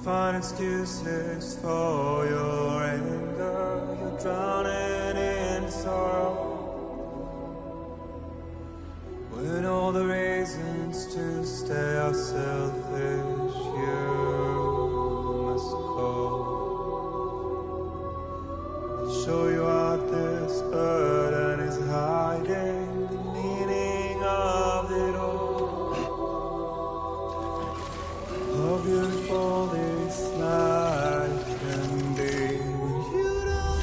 find excuses for your anger. You're drowning in sorrow, when all the reasons to stay are selfish. You must go. I'll show you out this burden is hiding, the meaning of it all. How beautiful this life can be when you don't.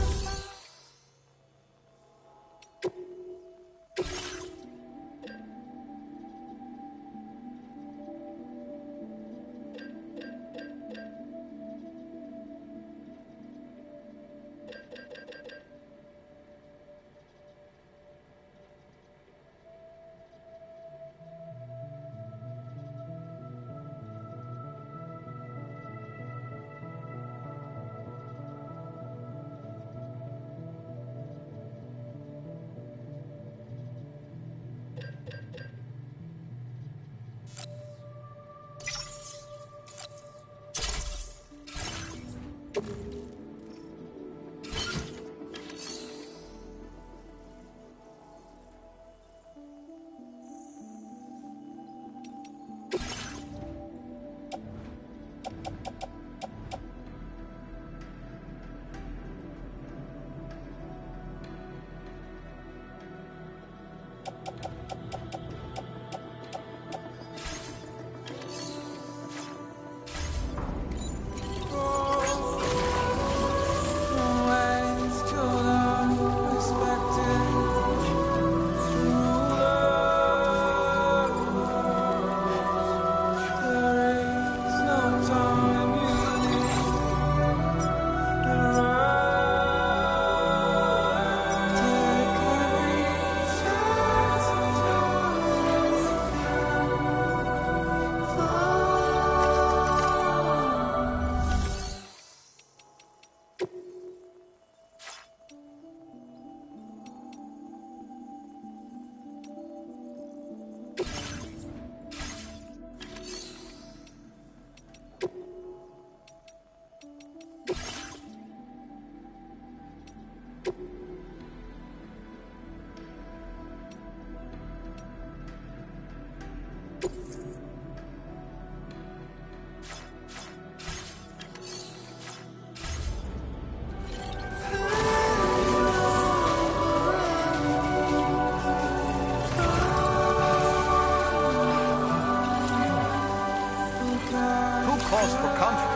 Calls for comfort.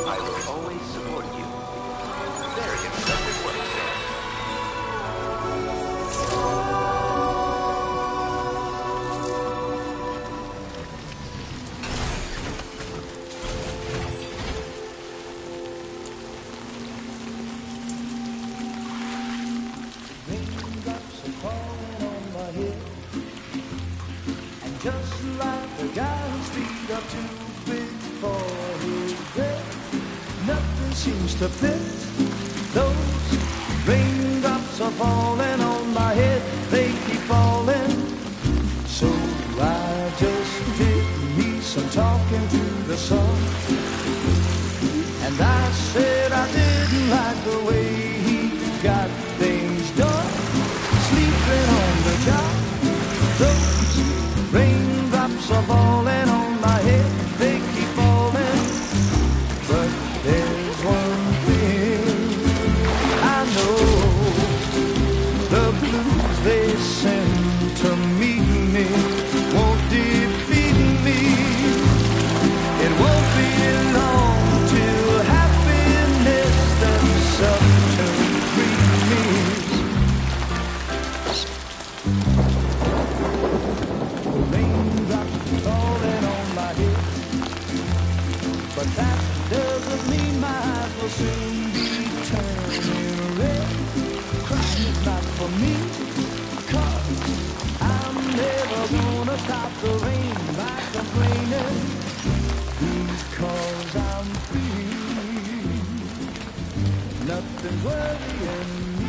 I will always support you. Very impressive what he said. Raindrops are falling on my head, and just like the guy whose feet are too big for his bed, nothing seems to fit. Those raindrops are falling on my head, they keep falling. So I just did me some talking to the sun, and I said I didn't like the way he got things done, sleeping on the job. Those raindrops are falling on my head, they keep falling. But there's one thing I know, the blues they send to meet me won't defeat me. It won't be long till happiness themselves turn green. Raindrops falling on my head, but that doesn't mean my eyes will soon be turning red. me, 'cause I'm never gonna stop the rain by complaining, because I'm free. Nothing's worrying me.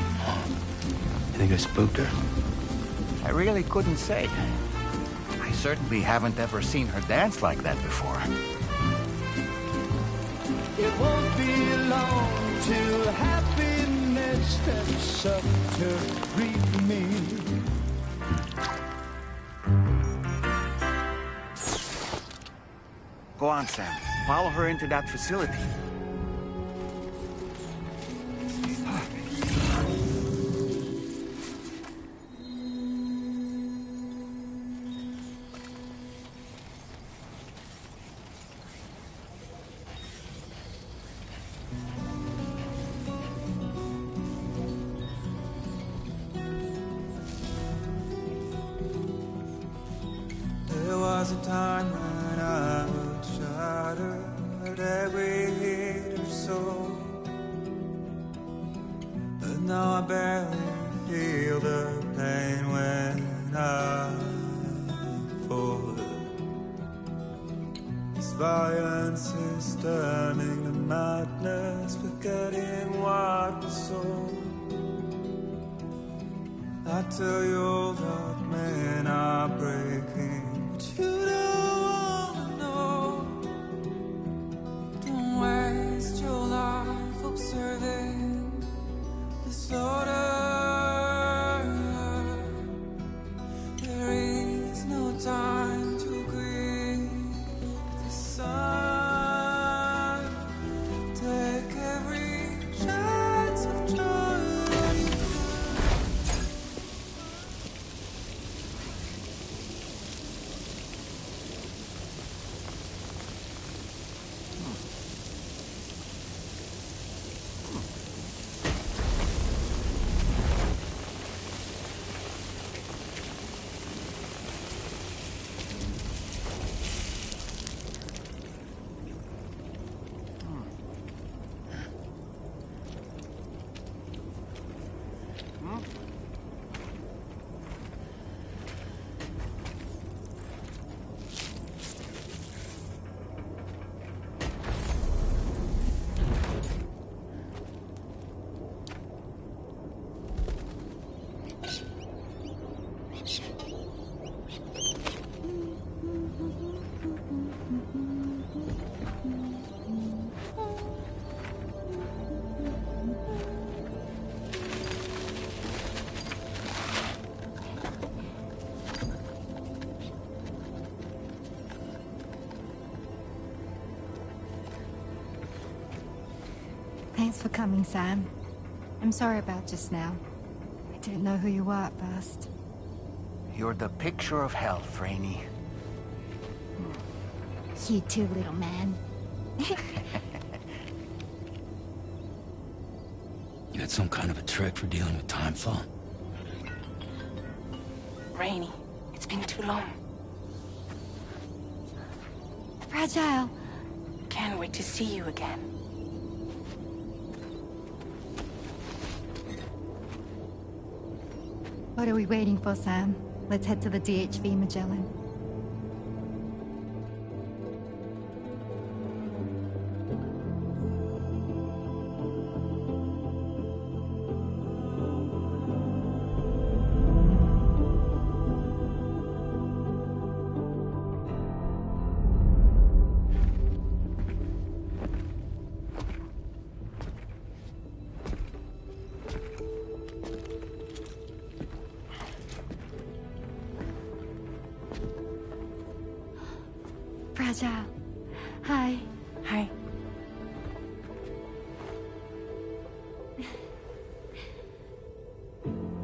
You think I spooked her? I really couldn't say. I certainly haven't ever seen her dance like that before. It won't be long till happiness steps up to greet me. Go on, Sam. Follow her into that facility. There was a time when I would shatter every hater's soul, but now I barely feel the pain when I fall. This violence is turning to madness, forgetting what was sold. I tell you all that men are breaking, but you don't wanna know. Don't waste your life observing the slaughter. There is no time to grieve the sun. Take every chance of joy. Thanks for coming, Sam. I'm sorry about just now. I didn't know who you were at first. You're the picture of health, Rainey. You too, little man. You had some kind of a trick for dealing with timefall? Rainey, it's been too long. Fragile. Can't wait to see you again. What are we waiting for, Sam? Let's head to the DHV Magellan. Fragile. Hi. Hi.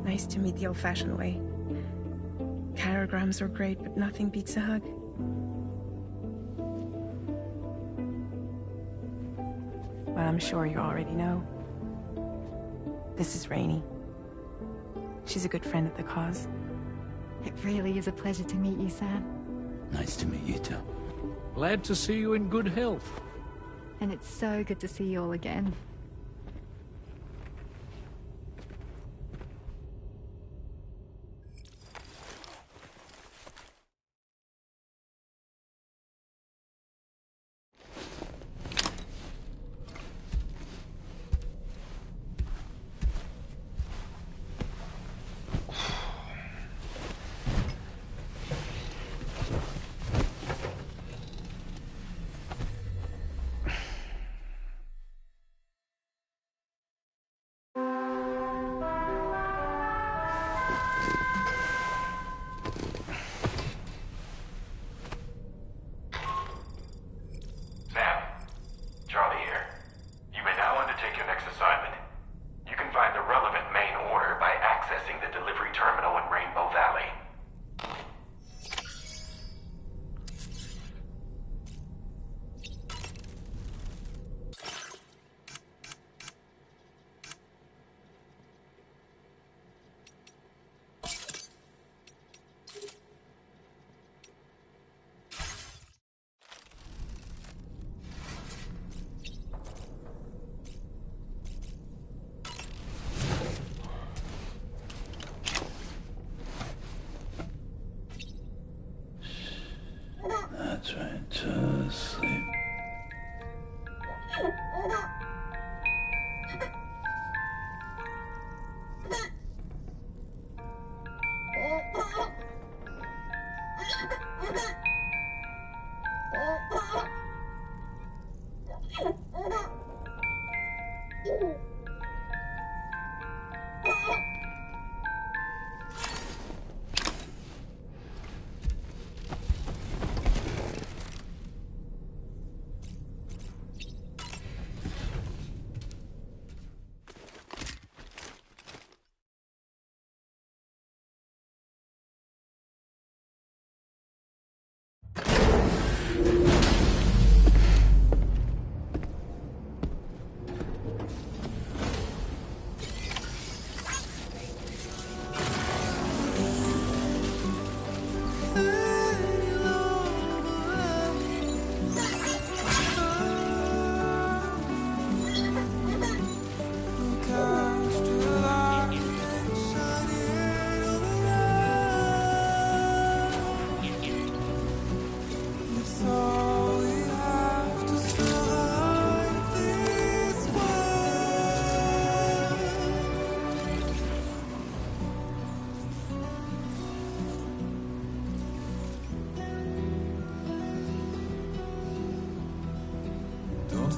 Nice to meet the old-fashioned way. Caragrams are great, but nothing beats a hug. Well, I'm sure you already know. This is Rainey. She's a good friend of the cause. It really is a pleasure to meet you, Sam. Nice to meet you too. Glad to see you in good health. And it's so good to see you all again.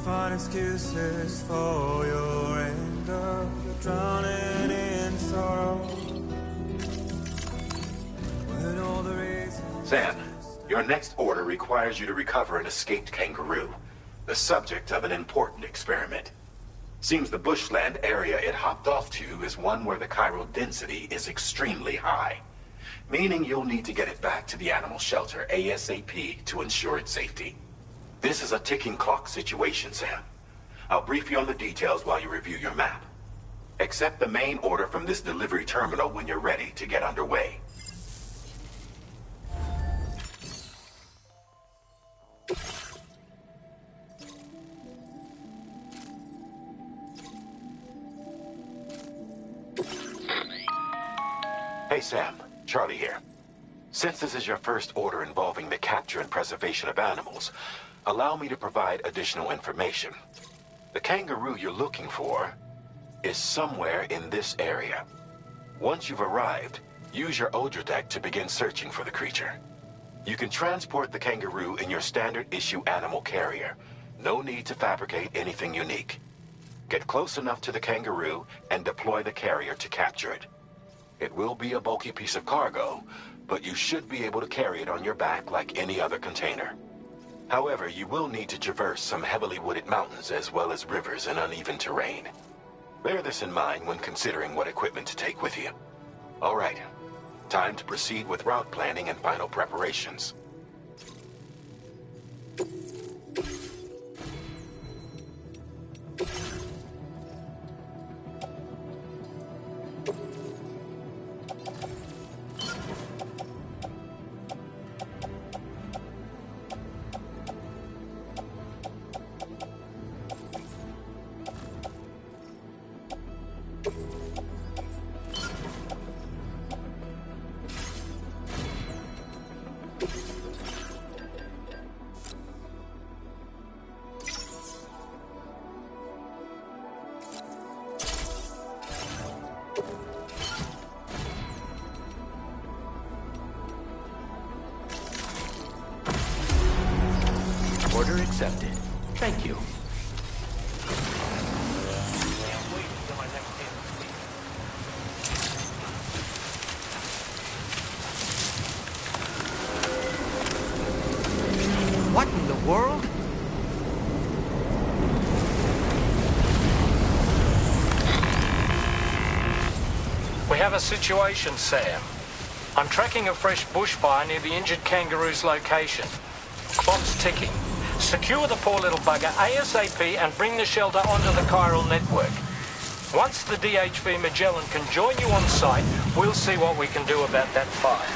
Find excuses for your anger. You're drowning in sorrow. When all the reasons... Sam, your next order requires you to recover an escaped kangaroo, the subject of an important experiment. Seems the bushland area it hopped off to is one where the chiral density is extremely high, meaning you'll need to get it back to the animal shelter ASAP to ensure its safety. This is a ticking clock situation, Sam. I'll brief you on the details while you review your map. Accept the main order from this delivery terminal when you're ready to get underway. Hey Sam, Charlie here. Since this is your first order involving the capture and preservation of animals, allow me to provide additional information. The kangaroo you're looking for is somewhere in this area. Once you've arrived, use your Odradek to begin searching for the creature. You can transport the kangaroo in your standard issue animal carrier. No need to fabricate anything unique. Get close enough to the kangaroo and deploy the carrier to capture it. It will be a bulky piece of cargo, but you should be able to carry it on your back like any other container. However, you will need to traverse some heavily wooded mountains as well as rivers and uneven terrain. Bear this in mind when considering what equipment to take with you. All right, time to proceed with route planning and final preparations. Order accepted. Thank you. What in the world? We have a situation, Sam. I'm tracking a fresh bushfire near the injured kangaroo's location. Clock's ticking. Secure the poor little bugger ASAP and bring the shelter onto the chiral network. Once the DHV Magellan can join you on site, we'll see what we can do about that fire.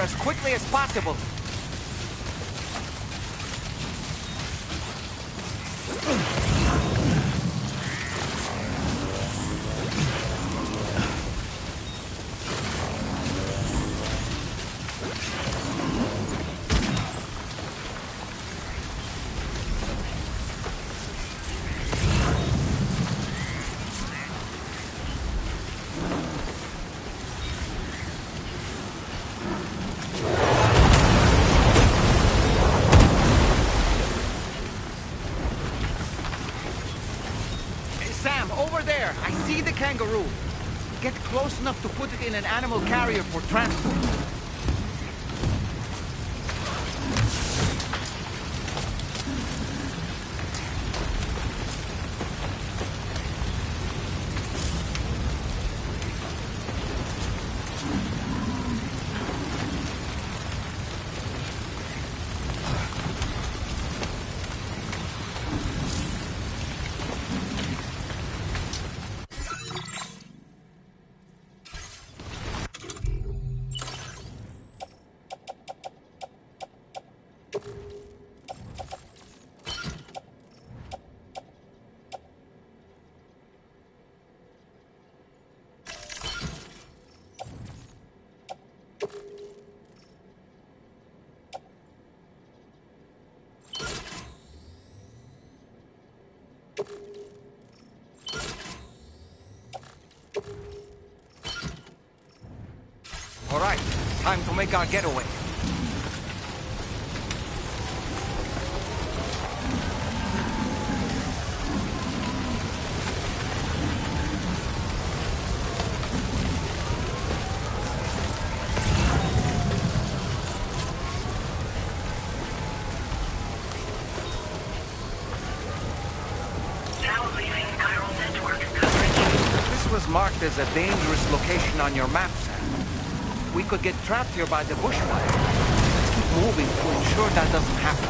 as quickly as possible. Sam, over there! I see the kangaroo! Get close enough to put it in an animal carrier for transport. All right, time to make our getaway. This was marked as a dangerous location on your map, Sam. We could get trapped here by the bushfire. Let's keep moving to ensure that doesn't happen.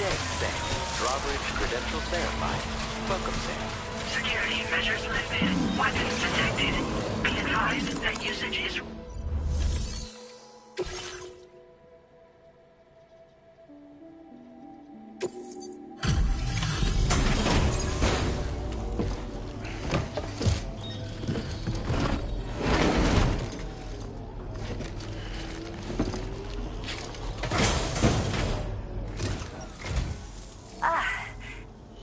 dead, Sam. Drawbridge credentials verified. Welcome, Sam. Security measures lifted. Weapons detected. Be advised that usage is...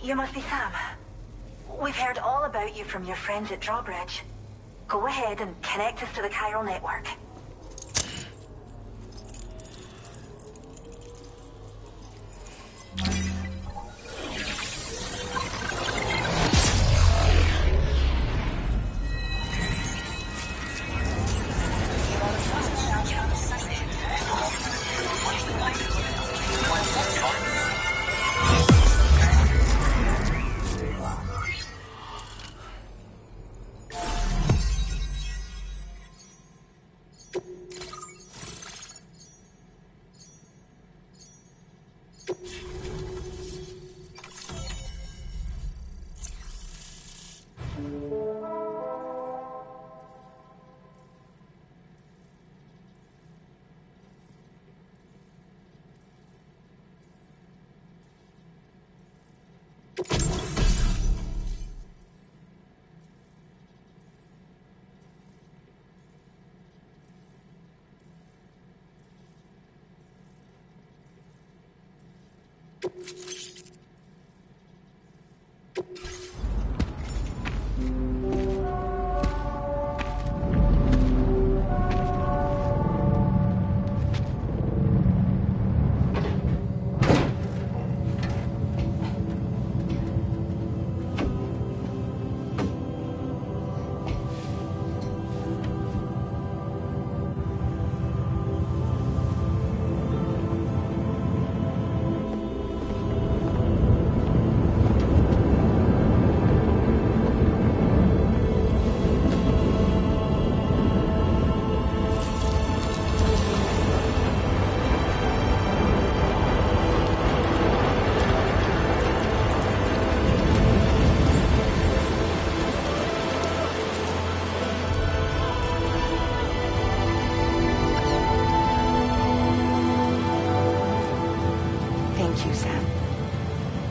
You must be Sam. We've heard all about you from your friends at Drawbridge. Go ahead and connect us to the chiral network.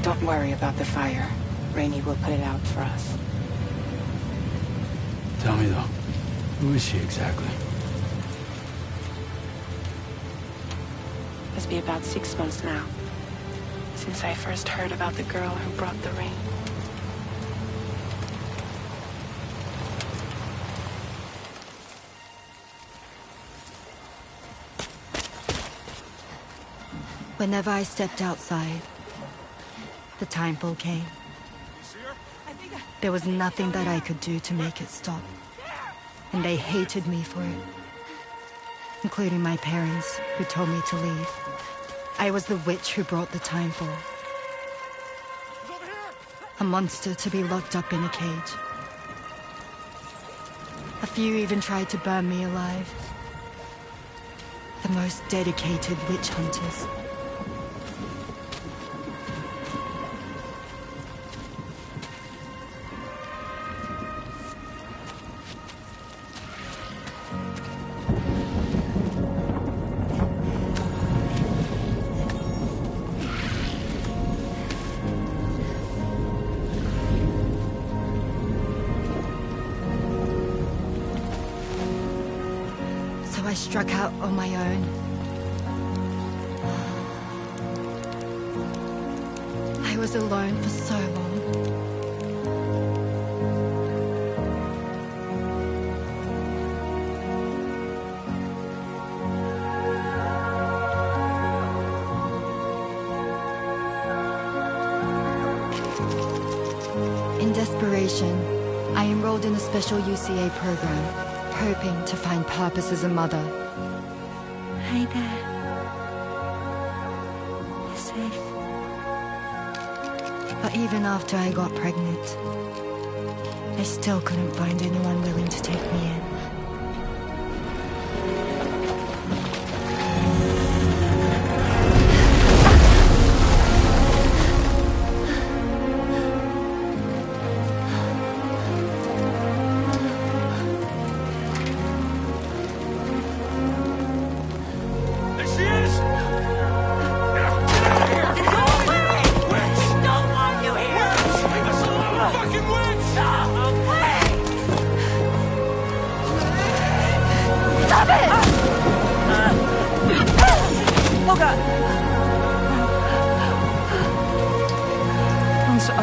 Don't worry about the fire. Rainey will put it out for us. Tell me, though, who is she exactly? Must be about 6 months now, since I first heard about the girl who brought the rain. Whenever I stepped outside, the timefall came. There was nothing that I could do to make it stop. And they hated me for it. Including my parents, who told me to leave. I was the witch who brought the timefall. A monster to be locked up in a cage. A few even tried to burn me alive. The most dedicated witch hunters. I struck out on my own. I was alone for so long. In desperation, I enrolled in a special UCA program. Hoping to find purpose as a mother. Hi there. You're safe. But even after I got pregnant, I still couldn't find anyone willing to take me in.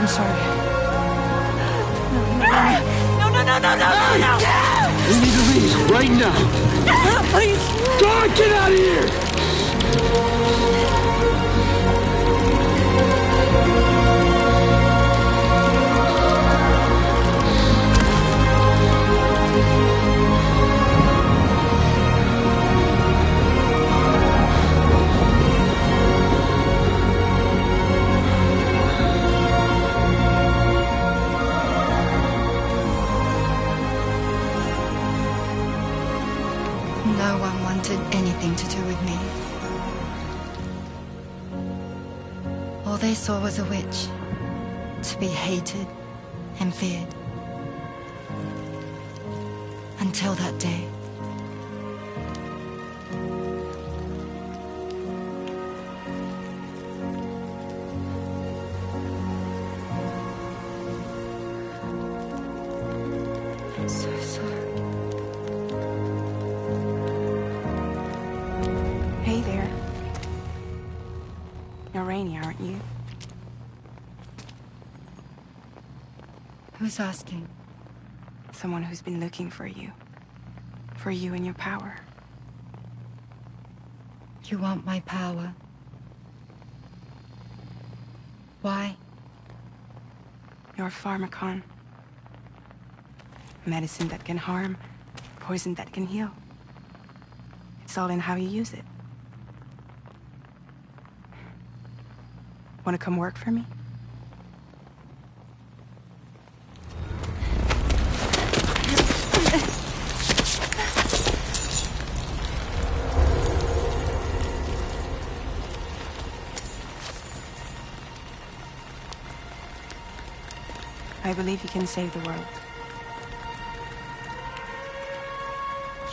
I'm sorry. No. We need to leave right now. Please. God, get out of here! No one wanted anything to do with me. All they saw was a witch, to be hated and feared. Until that day. I'm so sorry. Hey there. You're Rainey, aren't you? Who's asking? Someone who's been looking for you. For you and your power. You want my power? Why? You're a pharmacon. Medicine that can harm, poison that can heal. It's all in how you use it. Want to come work for me? I believe you can save the world.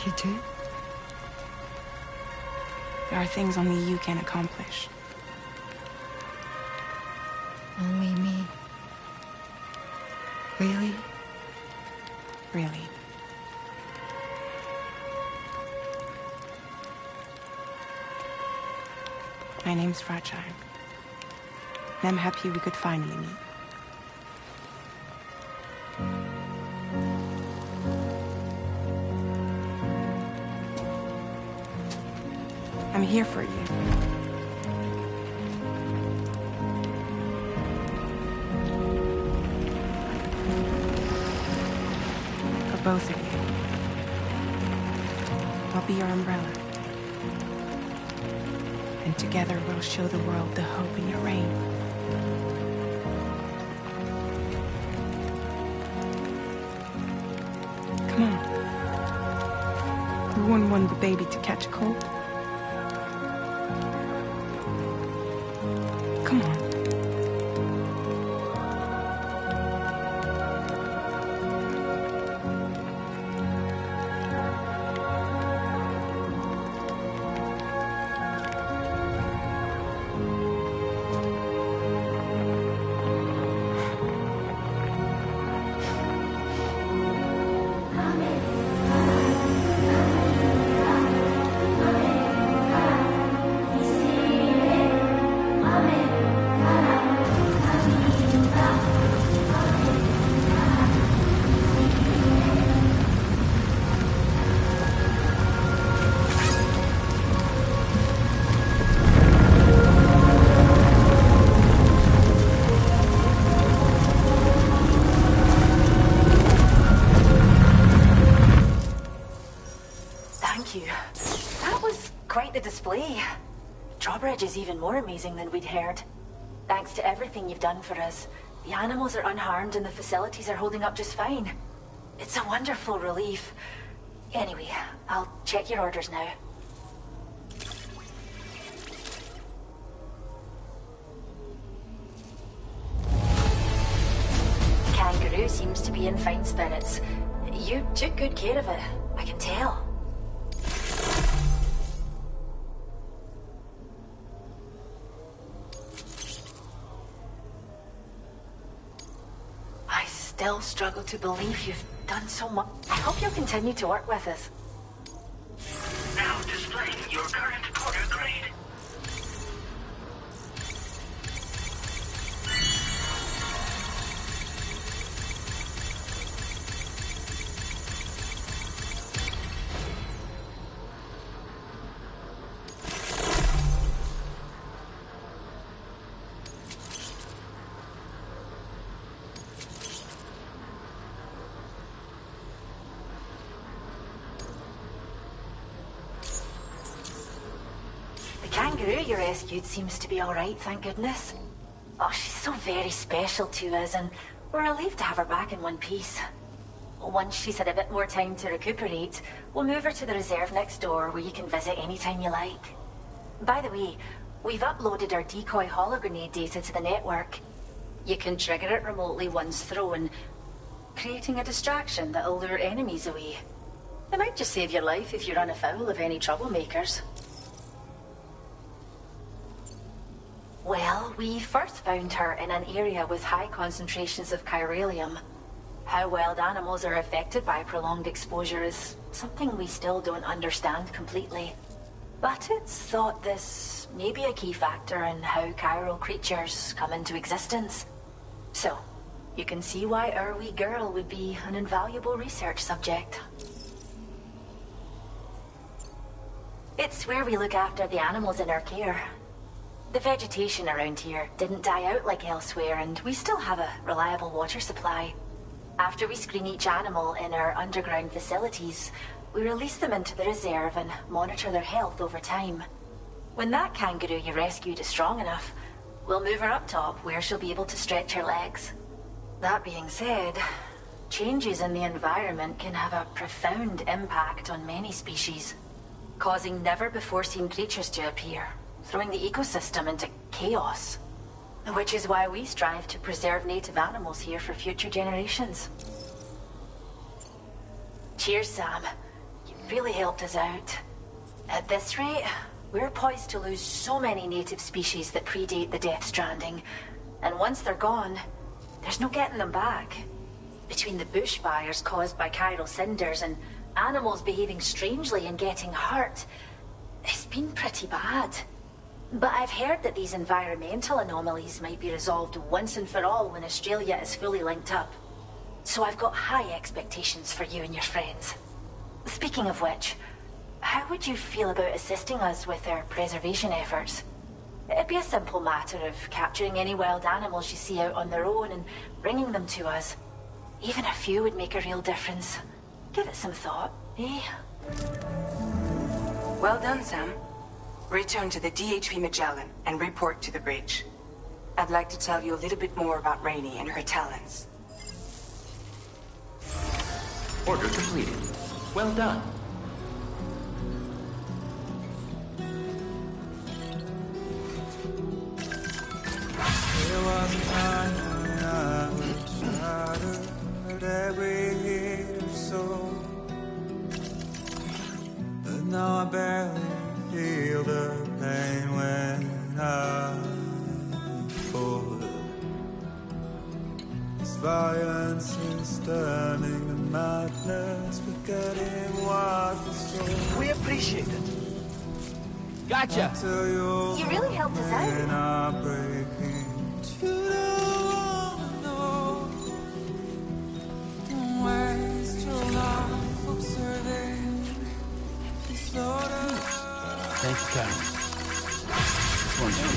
You do? There are things only you can accomplish. Only me. Really? Really. My name's Fragile. And I'm happy we could finally meet. I'm here for you. For both of you. I'll be your umbrella. And together we'll show the world the hope in your reign. Come on. We wouldn't want the baby to catch a cold. Come on. Drawbridge is even more amazing than we'd heard. Thanks to everything you've done for us, the animals are unharmed and the facilities are holding up just fine. It's a wonderful relief. Anyway, I'll check your orders now. Kangaroo seems to be in fine spirits. You took good care of it, I can tell. Still struggle to believe you've done so much. I hope you'll continue to work with us. Now displaying your current order grade. kangaroo you rescued seems to be alright, thank goodness. Oh, she's so very special to us, and we're relieved to have her back in one piece. Once she's had a bit more time to recuperate, we'll move her to the reserve next door where you can visit anytime you like. By the way, we've uploaded our decoy hologrenade data to the network. You can trigger it remotely once thrown, creating a distraction that'll lure enemies away. It might just save your life if you run afoul of any troublemakers. Well, we first found her in an area with high concentrations of chiralium. How wild animals are affected by prolonged exposure is something we still don't understand completely. But it's thought this may be a key factor in how chiral creatures come into existence. So, you can see why our wee girl would be an invaluable research subject. It's where we look after the animals in our care. The vegetation around here didn't die out like elsewhere, and we still have a reliable water supply. After we screen each animal in our underground facilities, we release them into the reserve and monitor their health over time. When that kangaroo you rescued is strong enough, we'll move her up top where she'll be able to stretch her legs. That being said, changes in the environment can have a profound impact on many species, causing never-before-seen creatures to appear, throwing the ecosystem into chaos. Which is why we strive to preserve native animals here for future generations. Cheers, Sam. You really helped us out. At this rate, we're poised to lose so many native species that predate the Death Stranding. And once they're gone, there's no getting them back. Between the bushfires caused by chiral cinders and animals behaving strangely and getting hurt, it's been pretty bad. But I've heard that these environmental anomalies might be resolved once and for all when Australia is fully linked up. So I've got high expectations for you and your friends. Speaking of which, how would you feel about assisting us with our preservation efforts? It'd be a simple matter of capturing any wild animals you see out on their own and bringing them to us. Even a few would make a real difference. Give it some thought, eh? Well done, Sam. Return to the DHP Magellan and report to the bridge. I'd like to tell you a little bit more about Rainey and her talents. Order completed. Well done. There was a time when I was shattered every year or so, but now I barely feel the pain when I fall. This violence is turning to madness, forgetting what was so. We appreciate it. Gotcha. You really helped us out. Thank you, Karen. This one's for you.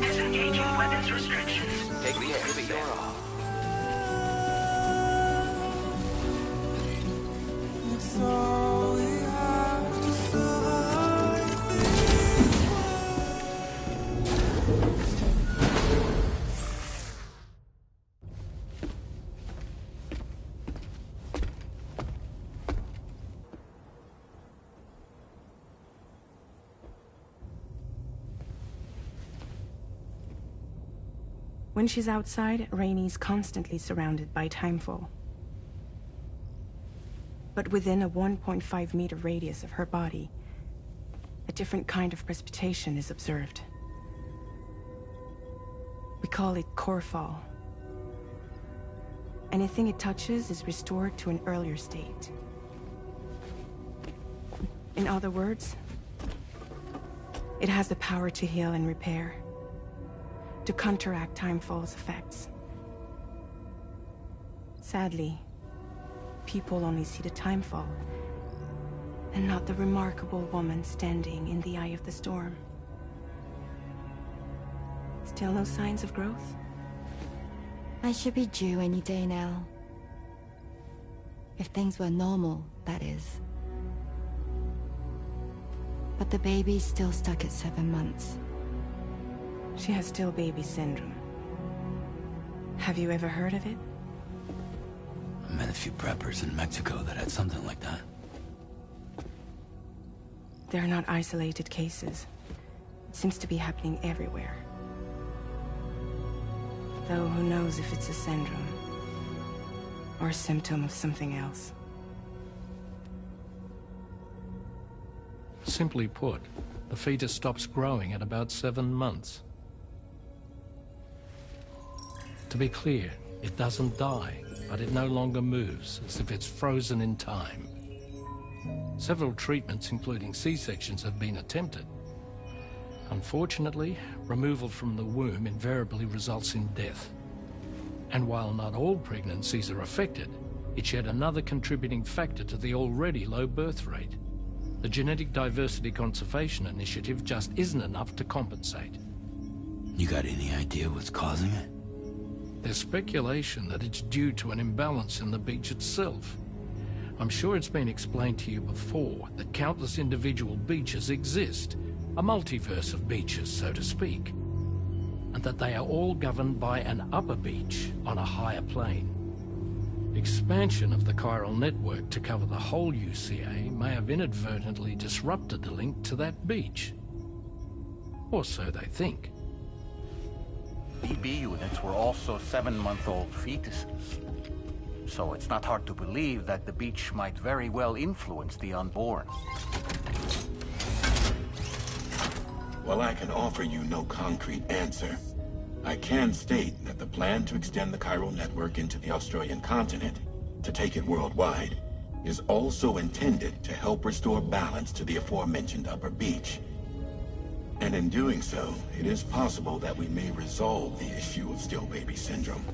Disengaging weapons restrictions. Take the air, you're off. When she's outside, Rainey's constantly surrounded by timefall. But within a 1.5-meter radius of her body, a different kind of precipitation is observed. We call it core fall. Anything it touches is restored to an earlier state. In other words, it has the power to heal and repair. to counteract Timefall's effects. Sadly, people only see the Timefall, and not the remarkable woman standing in the eye of the storm. Still no signs of growth? I should be due any day now. If things were normal, that is. But the baby's still stuck at 7 months. She has still baby syndrome. Have you ever heard of it? I met a few preppers in Mexico that had something like that. They're not isolated cases. It seems to be happening everywhere. Though who knows if it's a syndrome or a symptom of something else. Simply put, the fetus stops growing at about 7 months. To be clear, it doesn't die, but it no longer moves, as if it's frozen in time. Several treatments, including C-sections, have been attempted. Unfortunately, removal from the womb invariably results in death. And while not all pregnancies are affected, it's yet another contributing factor to the already low birth rate. The Genetic Diversity Conservation Initiative just isn't enough to compensate. You got any idea what's causing it? There's speculation that it's due to an imbalance in the beach itself. I'm sure it's been explained to you before that countless individual beaches exist, a multiverse of beaches, so to speak, and that they are all governed by an upper beach on a higher plane. Expansion of the chiral network to cover the whole UCA may have inadvertently disrupted the link to that beach. Or so they think. BB units were also 7-month-old fetuses. So it's not hard to believe that the beach might very well influence the unborn. While I can offer you no concrete answer, I can state that the plan to extend the chiral network into the Australian continent, to take it worldwide, is also intended to help restore balance to the aforementioned upper beach. And in doing so, it is possible that we may resolve the issue of still baby syndrome.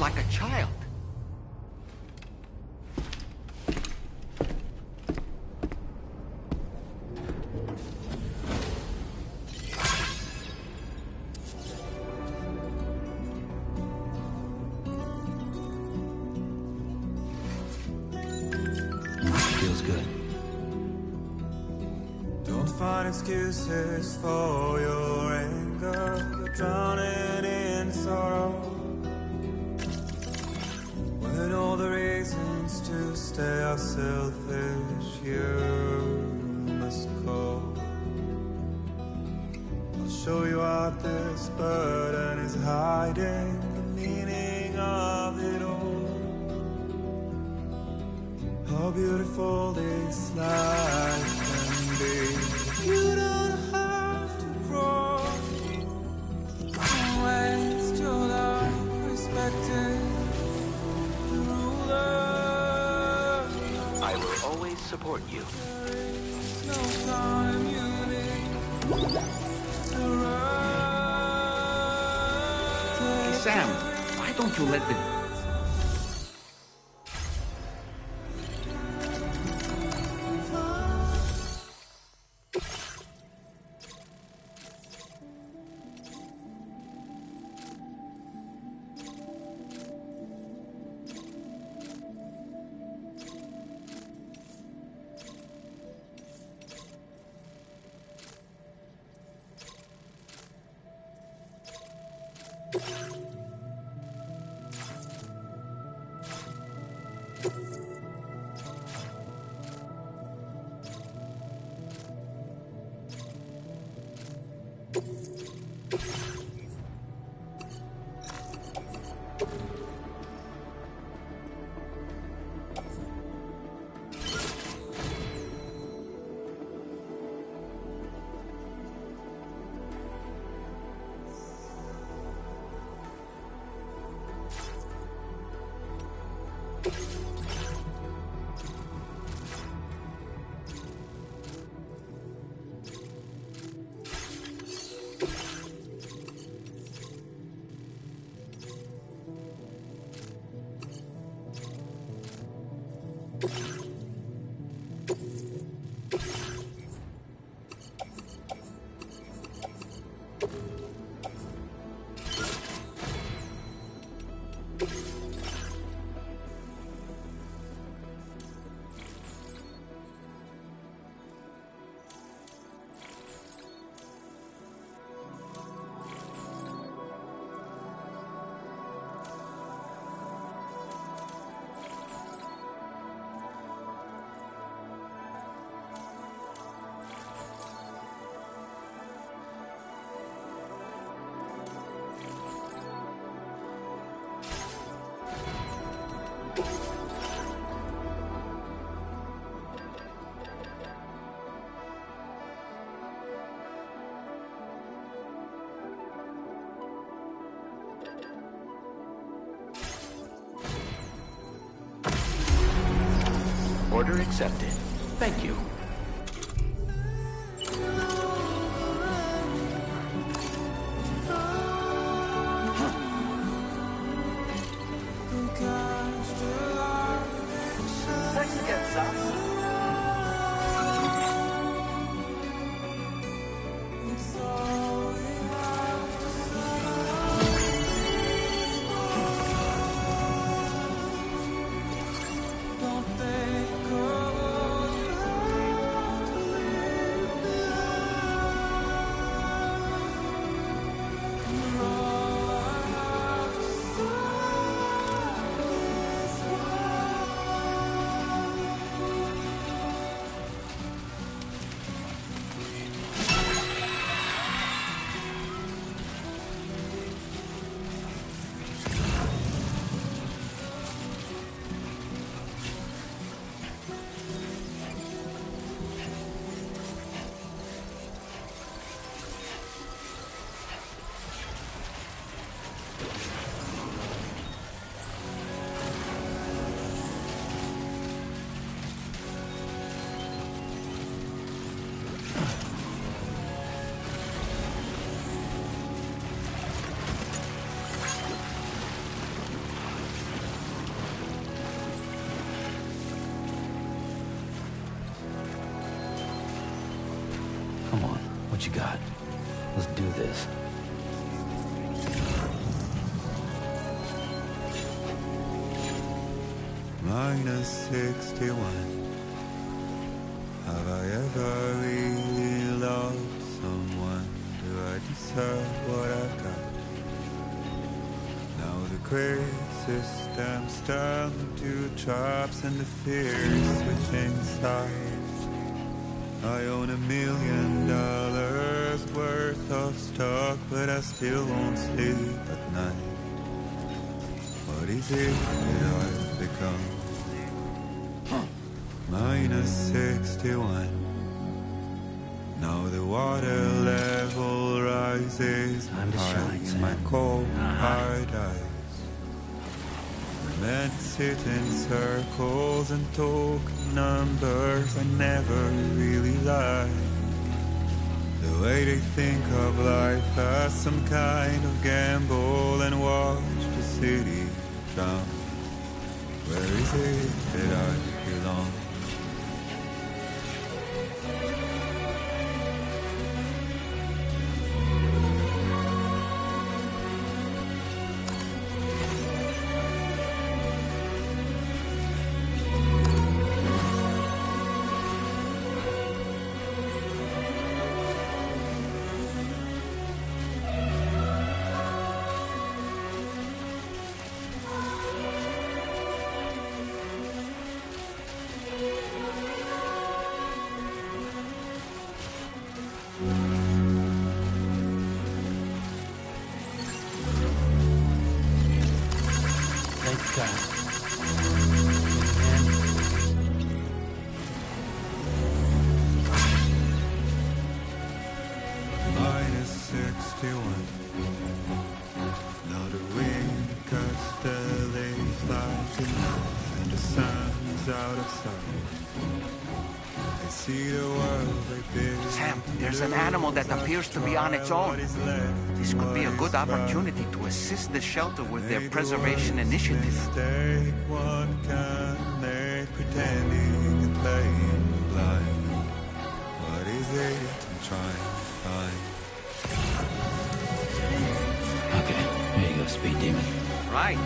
like a child. Feels good. Don't find excuses for your anger. You're drowning in sorrow. When all the reasons to stay are selfish, you must go. I'll show you what this burden is hiding, the meaning of it all. How beautiful this life can be. You don't have to grow. Don't waste your life respecting the ruler. I will always support you. There's no time you need to run. Hey, Sam, why don't you let them... Order accepted. Thank you. Thanks again, Sam. What you got? Let's do this. -61. Have I ever really loved someone? Do I deserve what I've got? Now the crazy system's turned to traps and the fears switching sides. I own $1 million worth of stock, but I still won't sleep at night. What is it that I've become? -61. Now the water level rises. Time to shine, Sam. My cold hard eyes. Men sit in circles and talk numbers. I never really lie. The way they think of life as some kind of gamble and watch the city drown. Where is it that I belong? -61. Now the wind cuts the leaves like a knife, and the sun's out of sight. I see the world like this. Sam, there's an animal that appears to be on its own. This could be a good opportunity to assist the shelter with their preservation initiative. Mistake one can make pretending and playing blind. What is it I'm trying to find? Okay, here you go, Speed Demon. Right.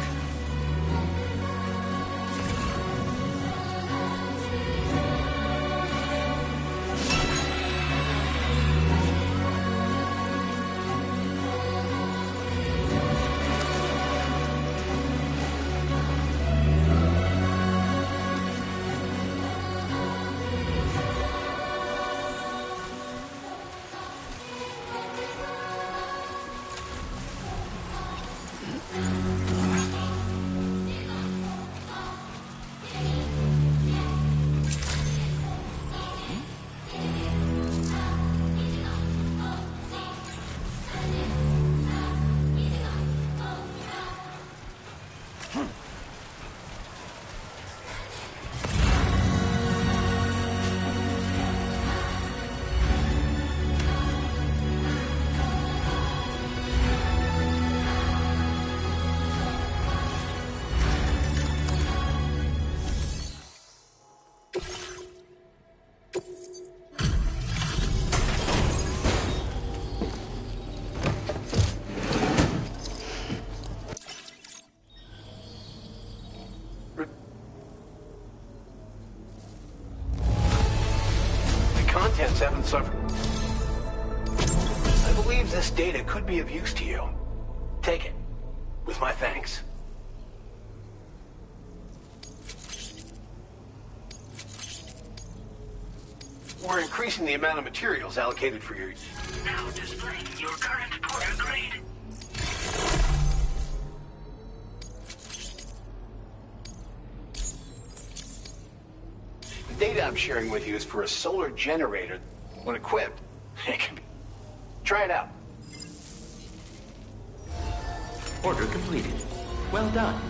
Haven't suffered. I believe this data could be of use to you. Take it, with my thanks. We're increasing the amount of materials allocated for your... Now displaying your current porter grade. The data I'm sharing with you is for a solar generator. When equipped, it can be... Try it out. Order completed. Well done.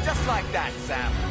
Just like that, Sam.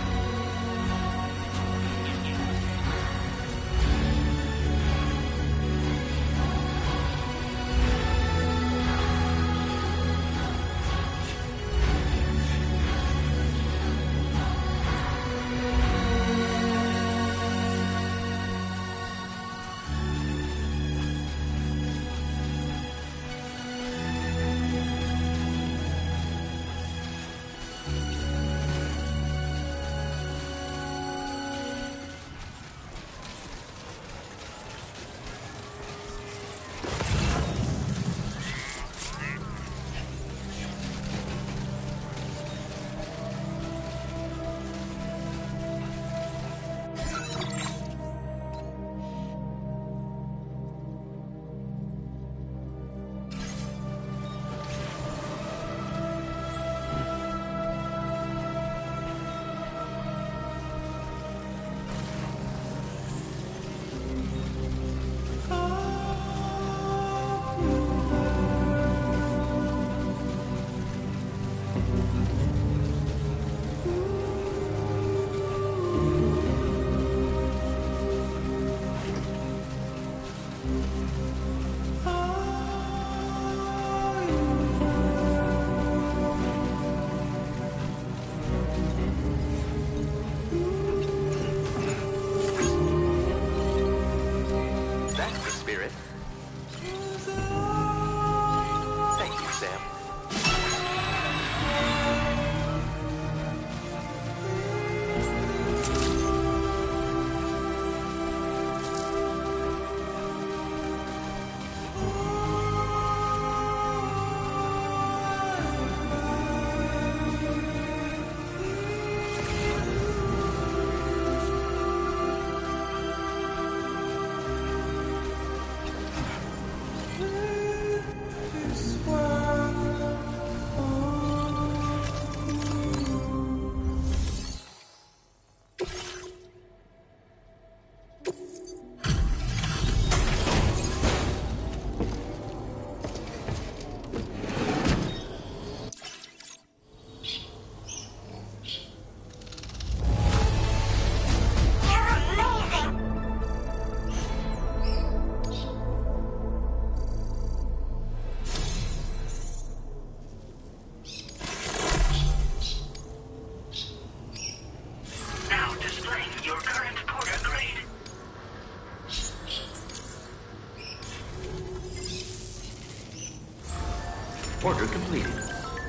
Order completed.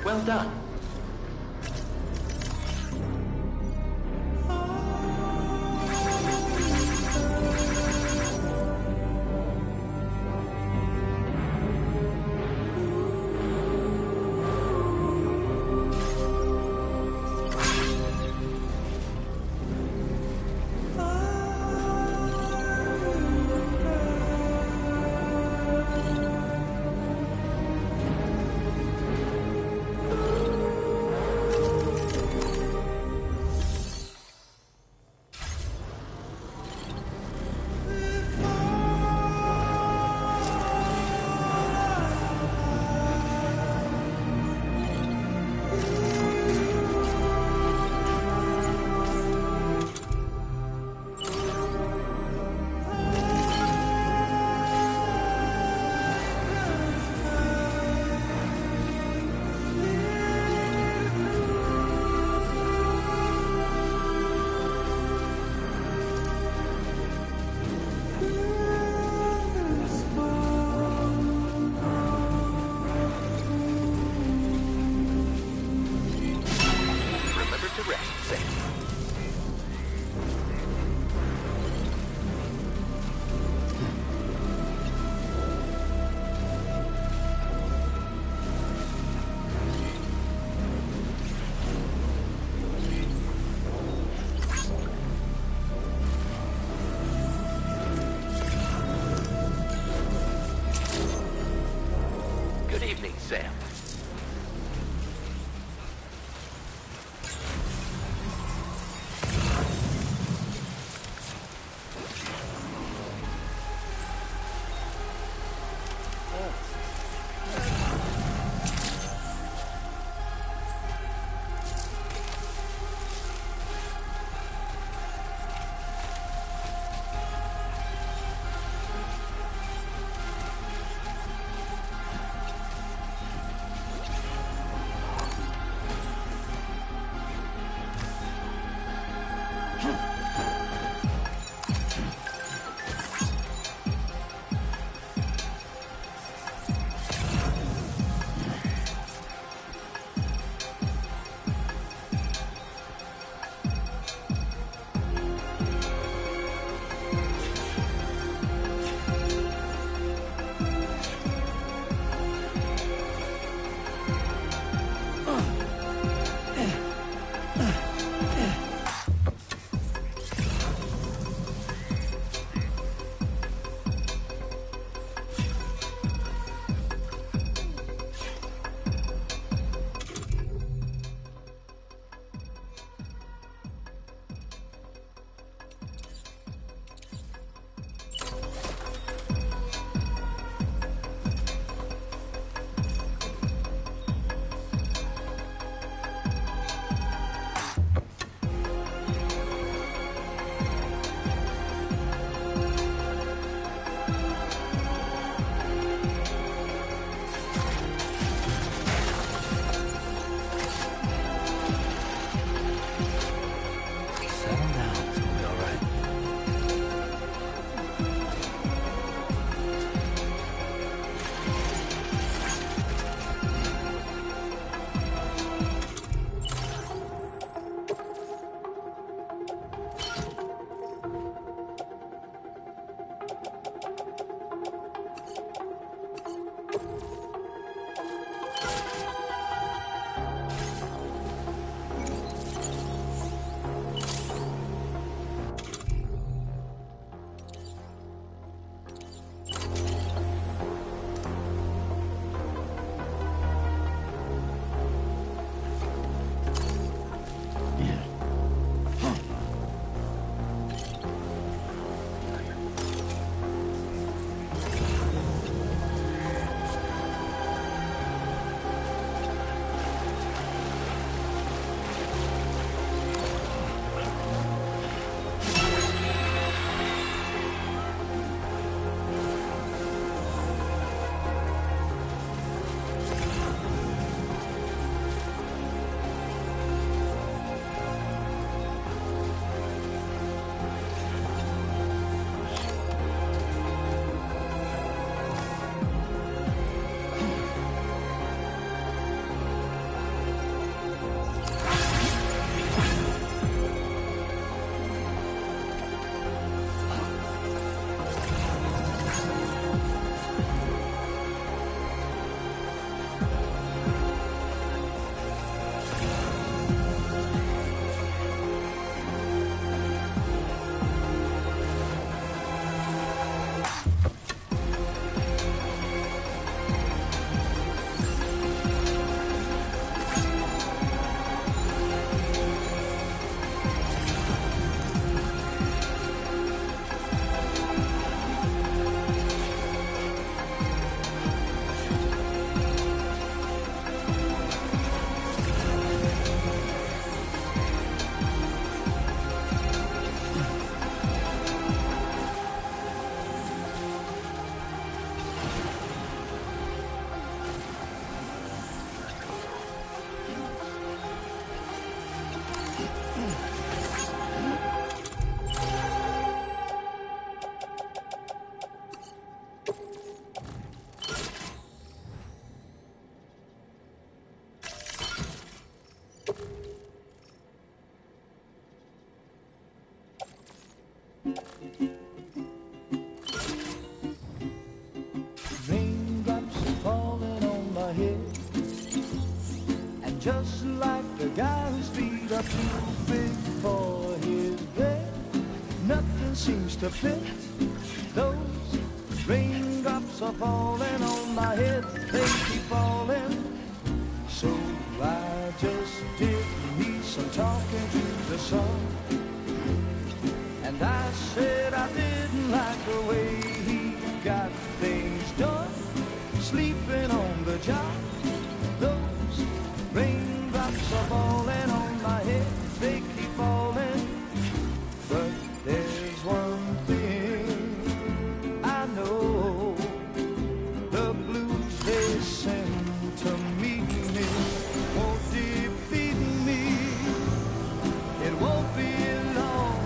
Well done. Sam. Raindrops are falling on my head, and just like the guy whose feet are too big for his bed, nothing seems to fit. Those raindrops are falling on my head, they keep falling. So I just did me some talking to the sun, and I said I didn't like the way he got things done, sleeping on the job. Those raindrops are falling on my head, they keep falling. But there's one thing I know, the blues they send to meet me won't defeat me. It won't be long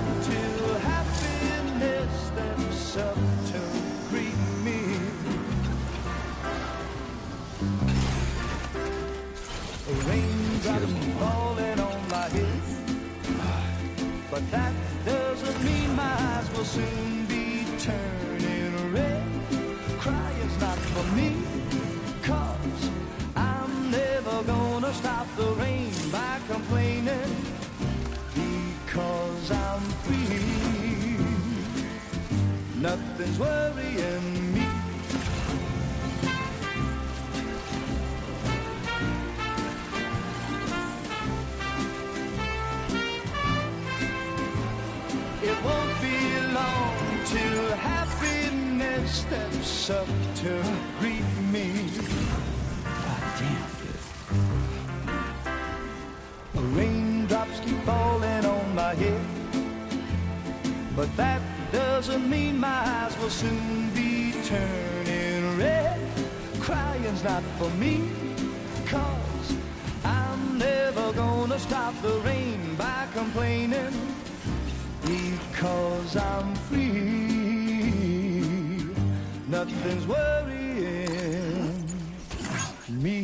But that doesn't mean my eyes will soon be turning red. Crying's not for me, 'cause I'm never gonna stop the rain by complaining, because I'm free. Nothing's worrying me. It won't be long till happiness steps up to greet me. God damn, dude. Raindrops keep falling on my head, but that doesn't mean my eyes will soon be turning red. Crying's not for me, 'cause I'm never gonna stop the rain by complaining, because I'm free. Nothing's worrying me.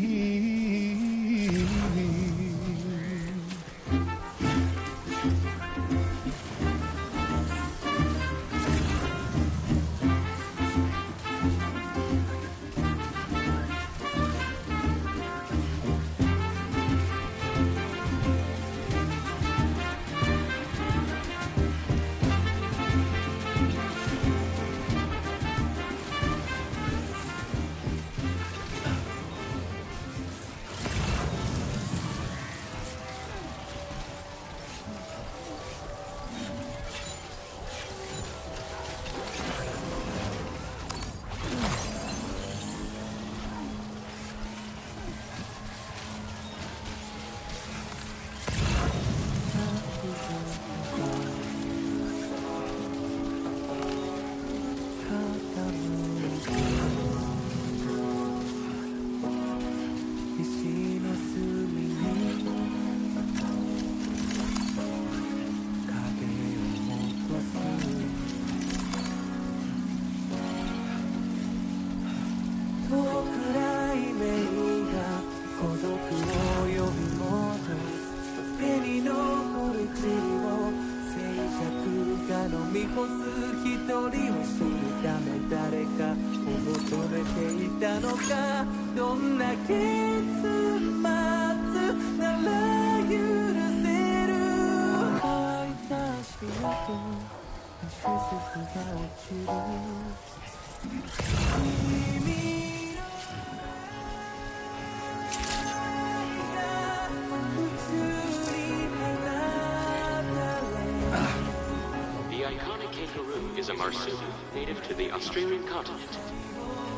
Native to the Australian continent.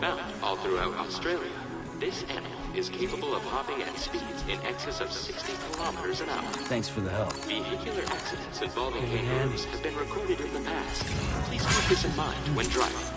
Found all throughout Australia, this animal is capable of hopping at speeds in excess of 60 kilometers an hour. Thanks for the help. Vehicular accidents involving kangaroos have been recorded in the past. Please keep this in mind when driving.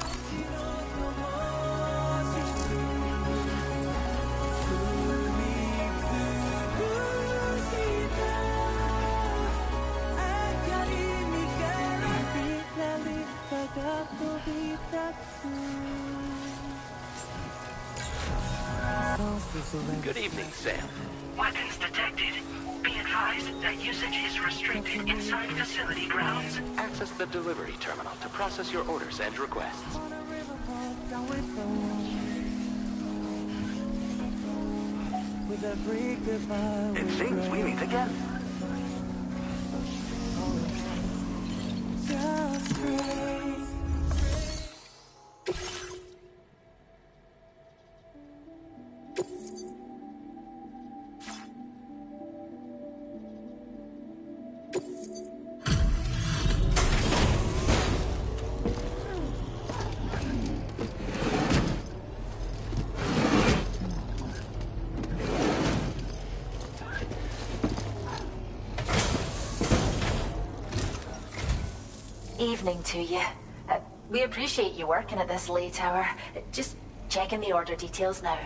Good evening, Sam. Weapons detected. Be advised that usage is restricted inside facility grounds. Access the delivery terminal to process your orders and requests. It seems we meet again. Evening to you. We appreciate you working at this late hour. Just checking the order details now.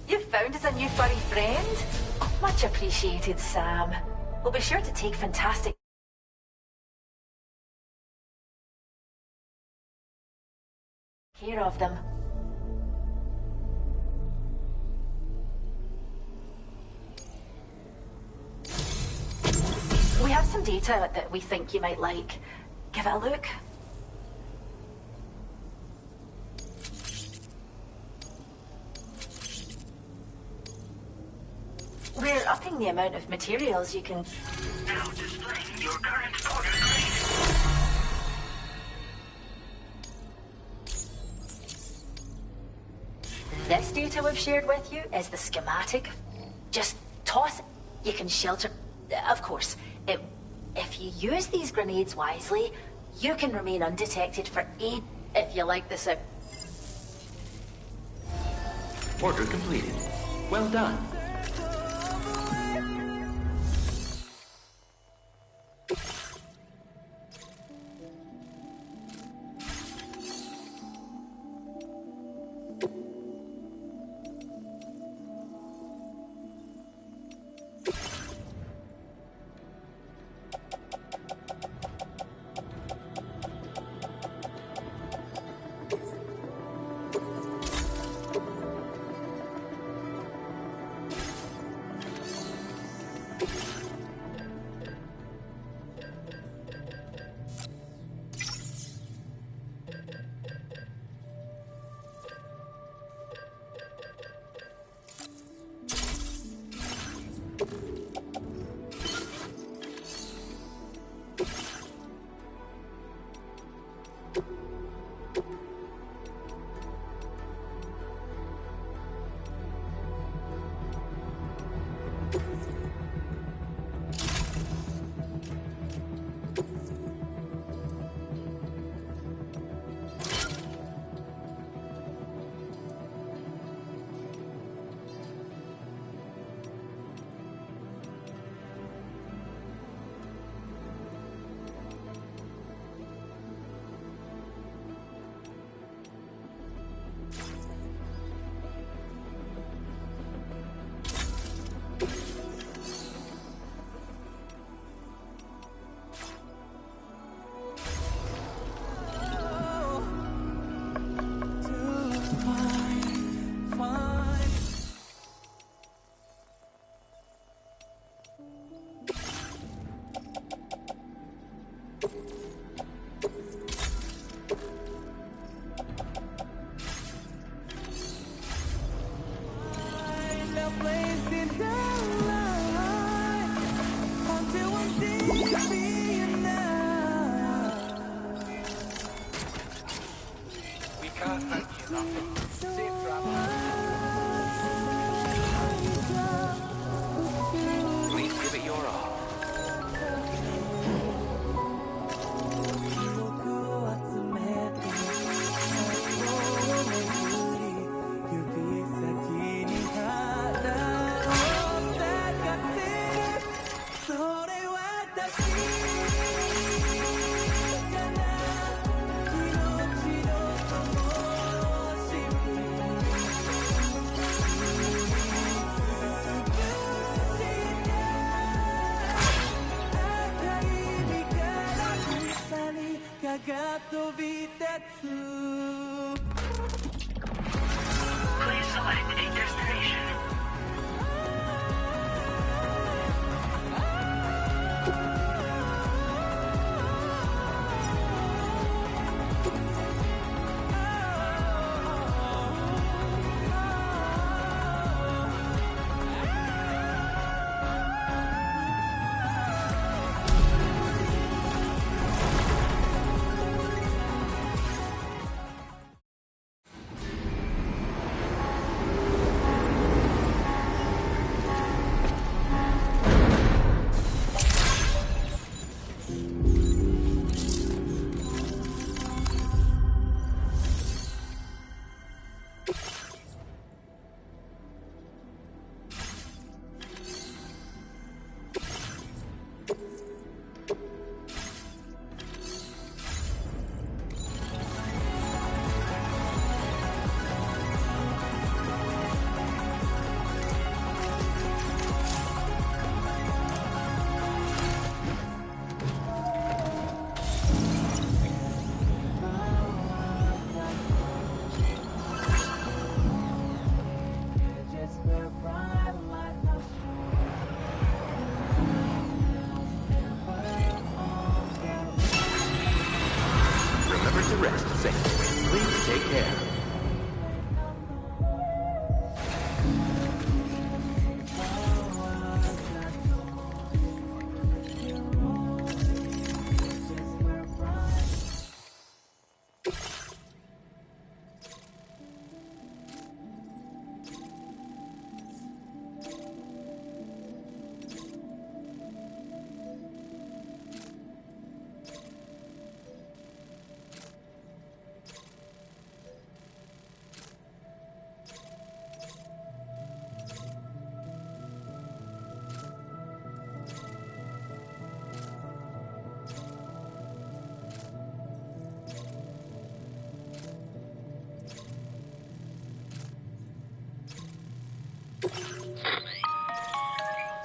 You found us a new furry friend? Oh, much appreciated, Sam. We'll be sure to take fantastic care of them. have some data that we think you might like. Give it a look. We're upping the amount of materials you can... Now displaying your current order grade. This data we've shared with you is the schematic. Just toss it. You can shelter... Of course, if you use these grenades wisely, you can remain undetected for 8... If you like this out. Order completed. Well done. Please give it your all. Please select a destination. safe. Please take care.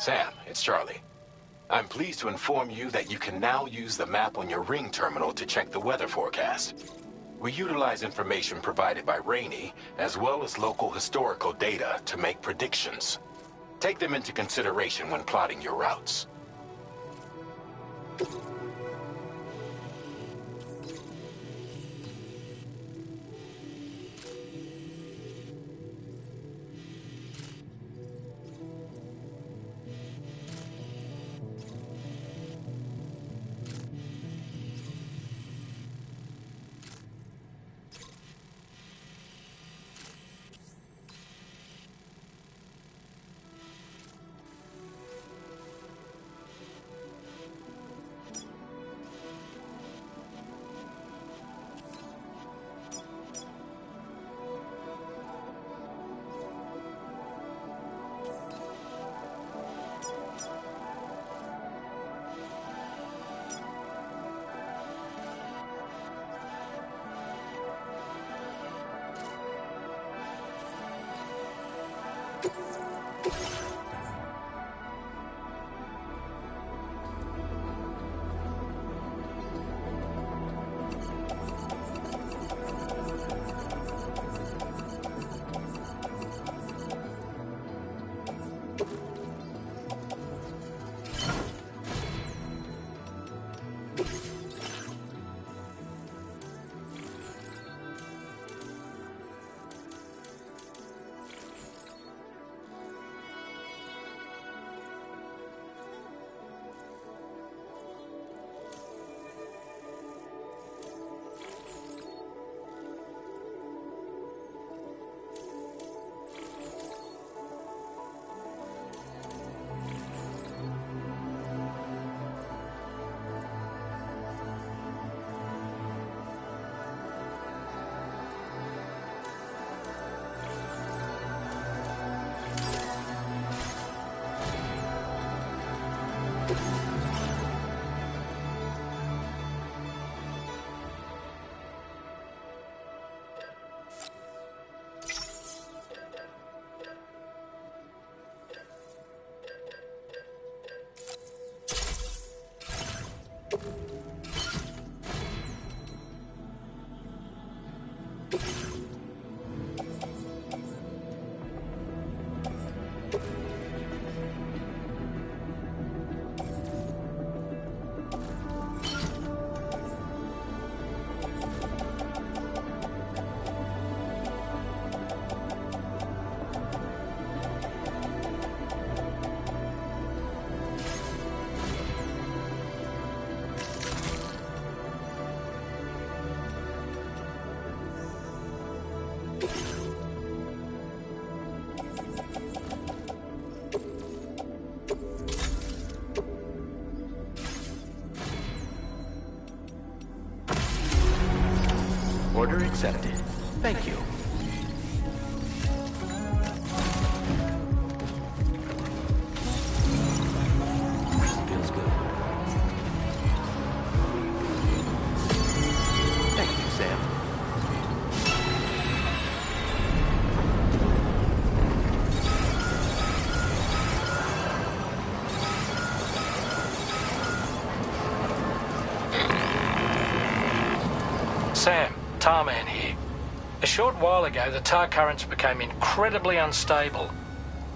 Sam, it's Charlie. I'm pleased to inform you that you can now use the map on your ring terminal to check the weather forecast. We utilize information provided by Rainey, as well as local historical data to make predictions. Take them into consideration when plotting your routes. Order accepted. Thank you. Feels good. Thank you, Sam. Sam, Tarman here. A short while ago, the tar currents became incredibly unstable.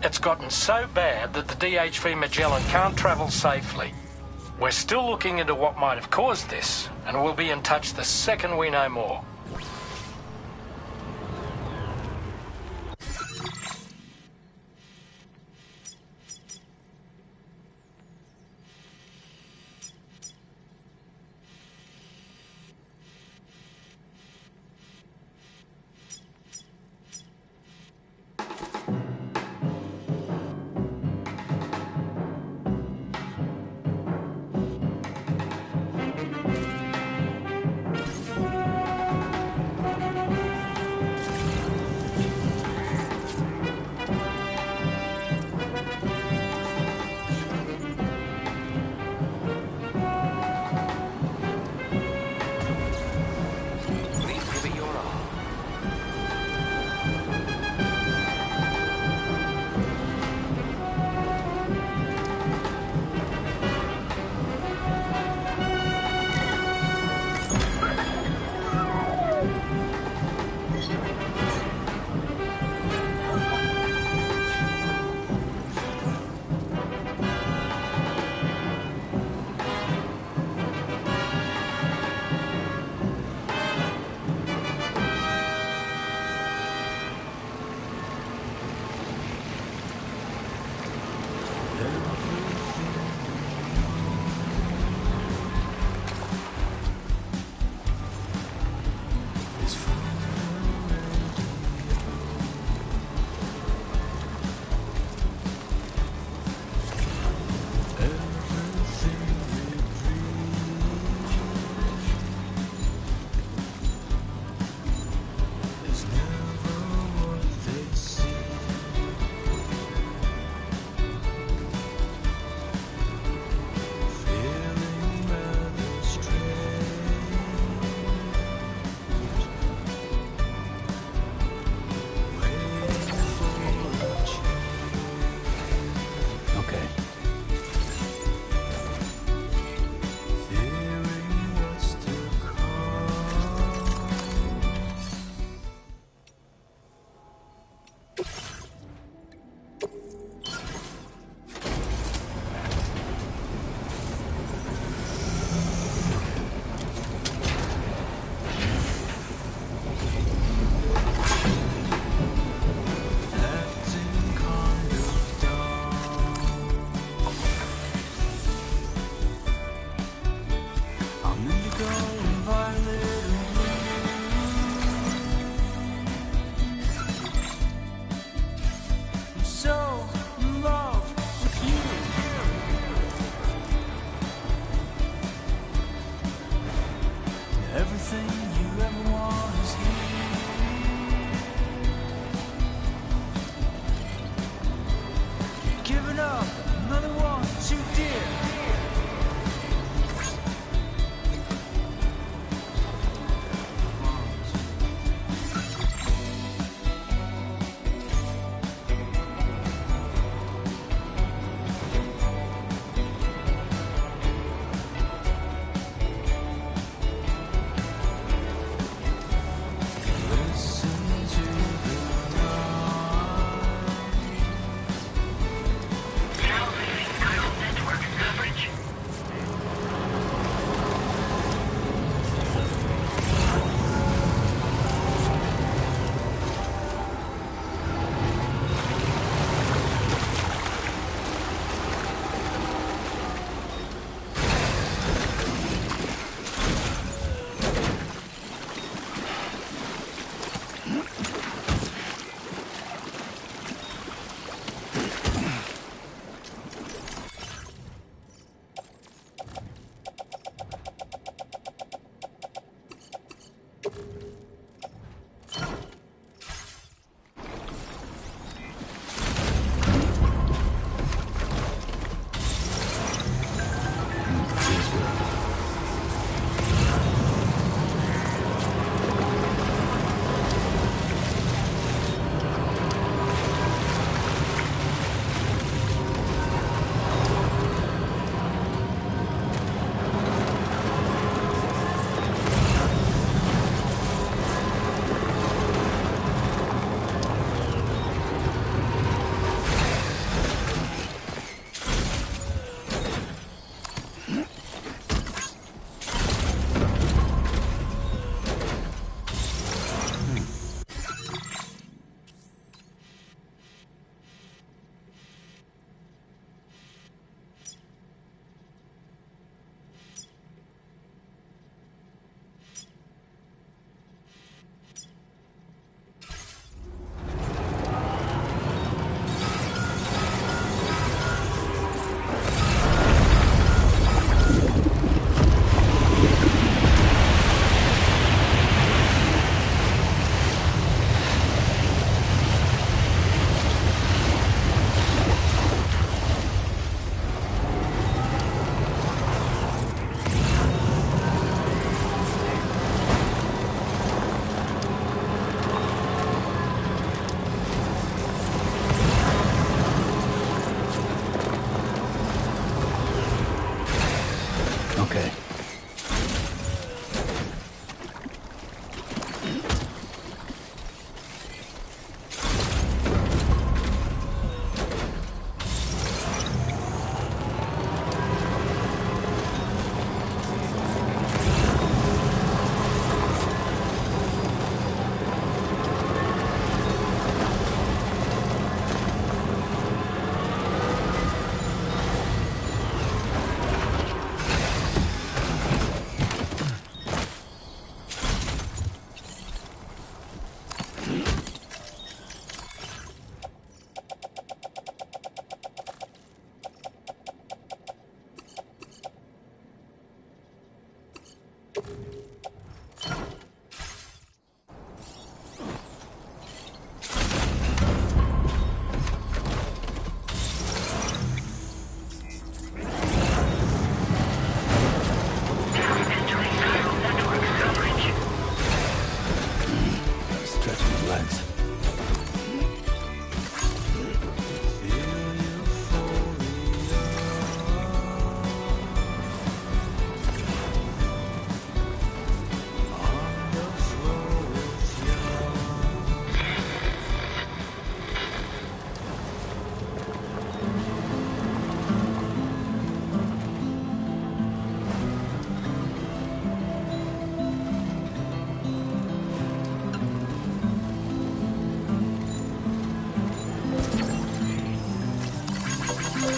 It's gotten so bad that the DHV Magellan can't travel safely. We're still looking into what might have caused this, and we'll be in touch the second we know more.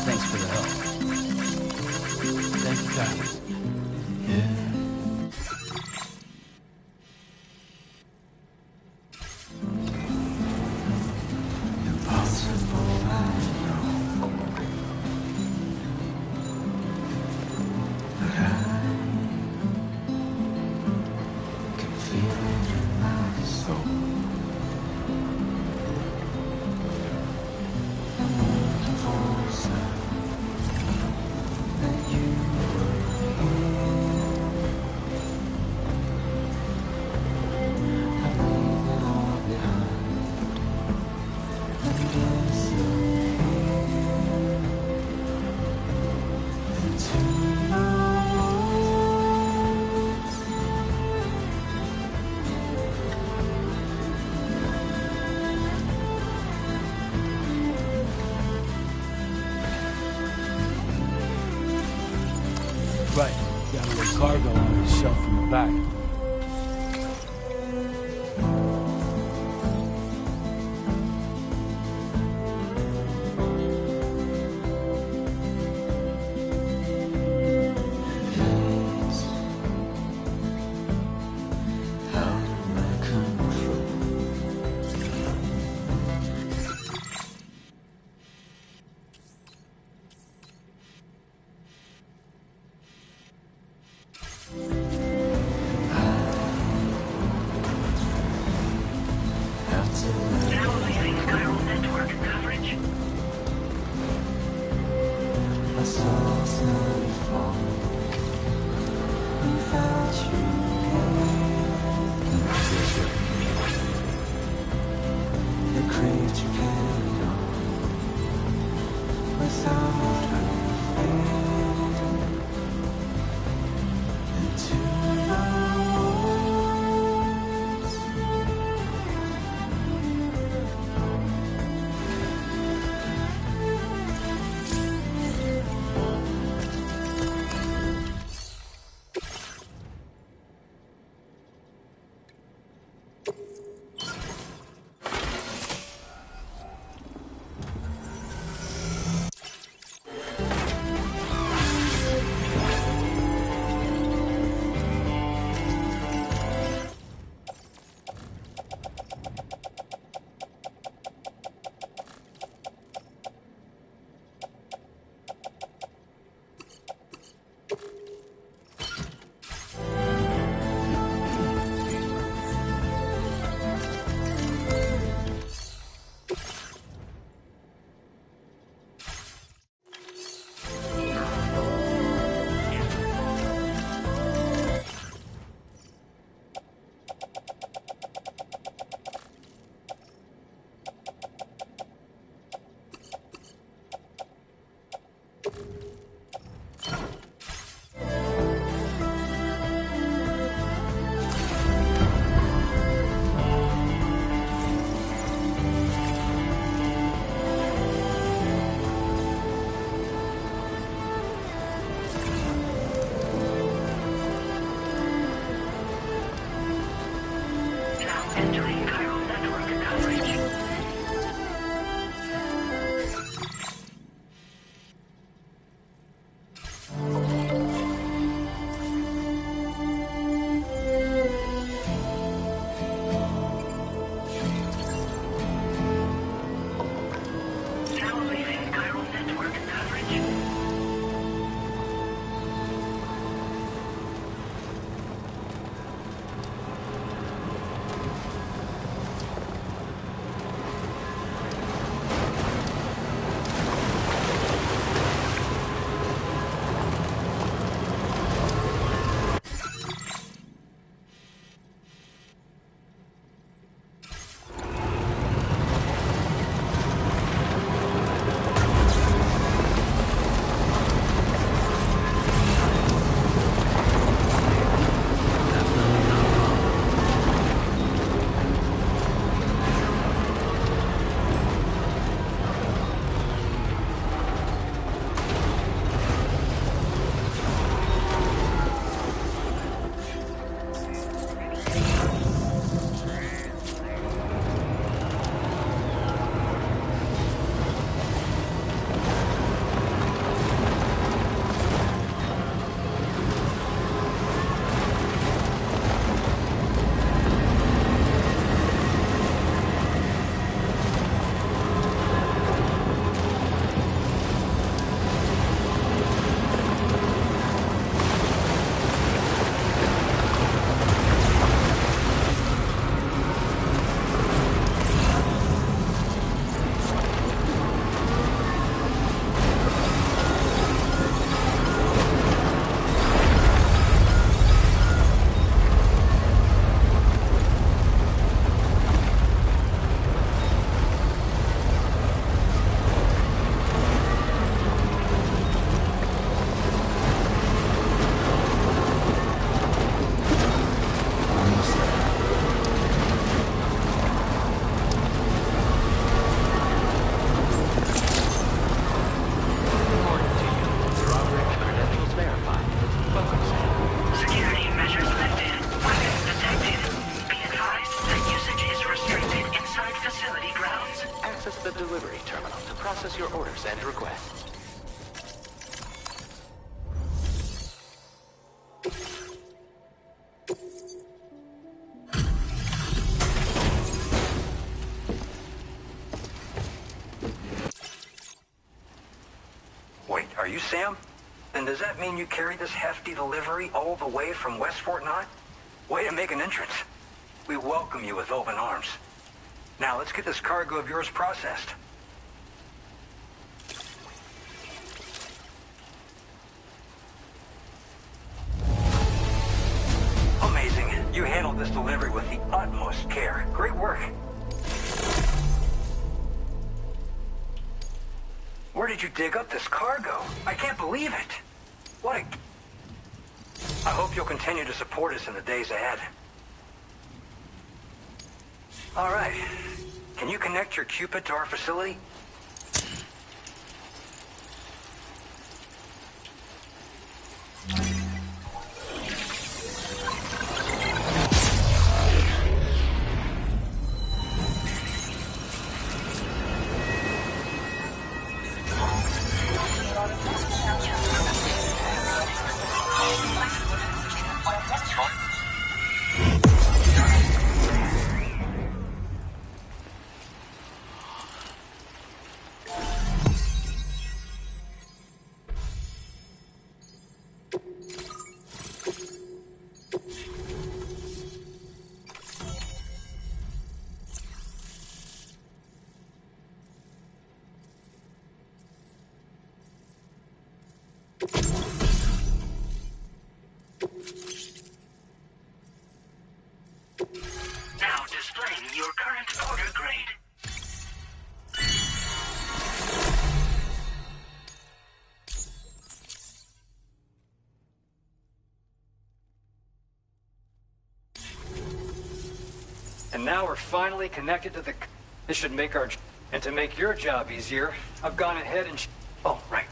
Thanks for the help. Thank you, guys. Right, got a little cargo on the shelf in the back. Send a request. Wait, are you Sam? Then does that mean you carry this hefty delivery all the way from West Fort Knott? Way to make an entrance. We welcome you with open arms. Now let's get this cargo of yours processed. Amazing. You handled this delivery with the utmost care. Great work. Where did you dig up this cargo? I can't believe it. What a... I hope you'll continue to support us in the days ahead. All right. Can you connect your Cupid to our facility? Now displaying your current order grade. And now we're finally connected to the... This should make our... And to make your job easier, I've gone ahead and... Oh, right.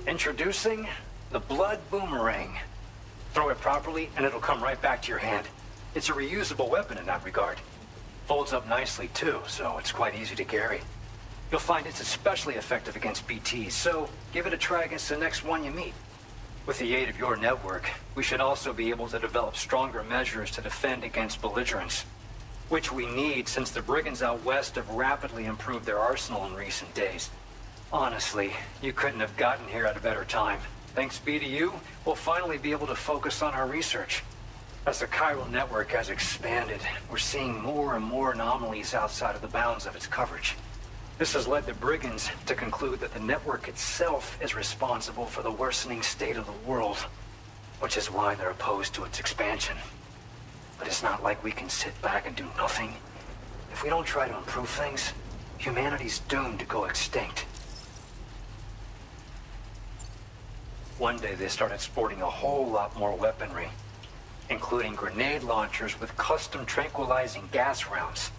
Introducing the Blood Boomerang. Throw it properly and it'll come right back to your hand. It's a reusable weapon in that regard. Folds up nicely too, so it's quite easy to carry. You'll find it's especially effective against BTs, so give it a try against the next one you meet. With the aid of your network, we should also be able to develop stronger measures to defend against belligerents, which we need since the brigands out west have rapidly improved their arsenal in recent days. Honestly, you couldn't have gotten here at a better time. Thanks be to you, we'll finally be able to focus on our research. As the chiral network has expanded, we're seeing more and more anomalies outside of the bounds of its coverage. This has led the brigands to conclude that the network itself is responsible for the worsening state of the world, which is why they're opposed to its expansion. But it's not like we can sit back and do nothing. If we don't try to improve things, humanity's doomed to go extinct. One day they started sporting a whole lot more weaponry, including grenade launchers with custom tranquilizing gas rounds.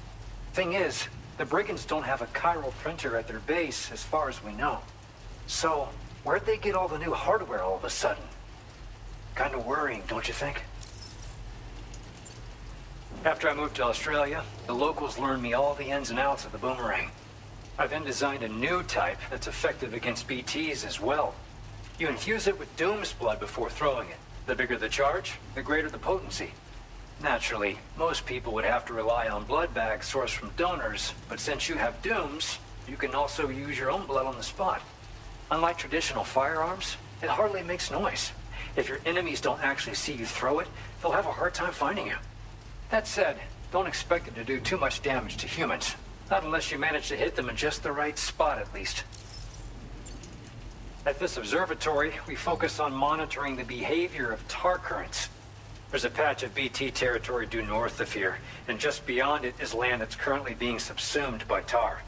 Thing is, the brigands don't have a chiral printer at their base as far as we know. So, where'd they get all the new hardware all of a sudden? Kind of worrying, don't you think? After I moved to Australia, the locals learned me all the ins and outs of the boomerang. I then designed a new type that's effective against BTs as well. You infuse it with Doom's blood before throwing it. The bigger the charge, the greater the potency. Naturally, most people would have to rely on blood bags sourced from donors, but since you have Doom's, you can also use your own blood on the spot. Unlike traditional firearms, it hardly makes noise. If your enemies don't actually see you throw it, they'll have a hard time finding you. That said, don't expect it to do too much damage to humans. Not unless you manage to hit them in just the right spot, at least. At this observatory, we focus on monitoring the behavior of tar currents. There's a patch of BT territory due north of here, and just beyond it is land that's currently being subsumed by tar.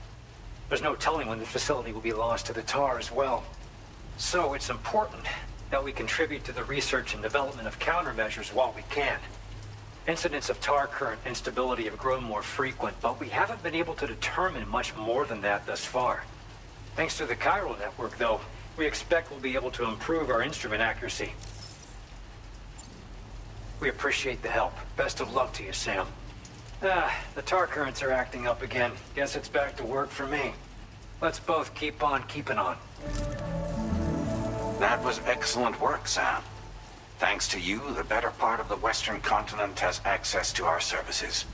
There's no telling when the facility will be lost to the tar as well. So it's important that we contribute to the research and development of countermeasures while we can. Incidents of tar current instability have grown more frequent, but we haven't been able to determine much more than that thus far. Thanks to the chiral network, though, we expect we'll be able to improve our instrument accuracy. We appreciate the help. Best of luck to you, Sam. The tar currents are acting up again. Guess it's back to work for me. Let's both keep on keeping on. That was excellent work, Sam. Thanks to you, the better part of the Western continent has access to our services.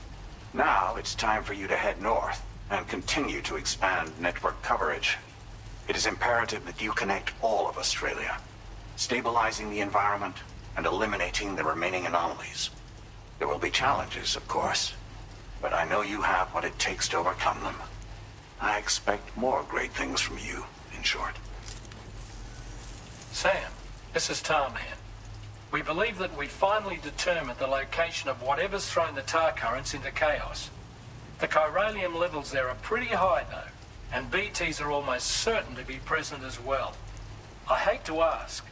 Now it's time for you to head north and continue to expand network coverage. It is imperative that you connect all of Australia, stabilizing the environment and eliminating the remaining anomalies. There will be challenges, of course, but I know you have what it takes to overcome them. I expect more great things from you, in short. Sam, this is Tarman. We believe that we finally determined the location of whatever's thrown the tar currents into chaos. The chiralium levels there are pretty high, though, and BTs are almost certain to be present as well. I hate to ask,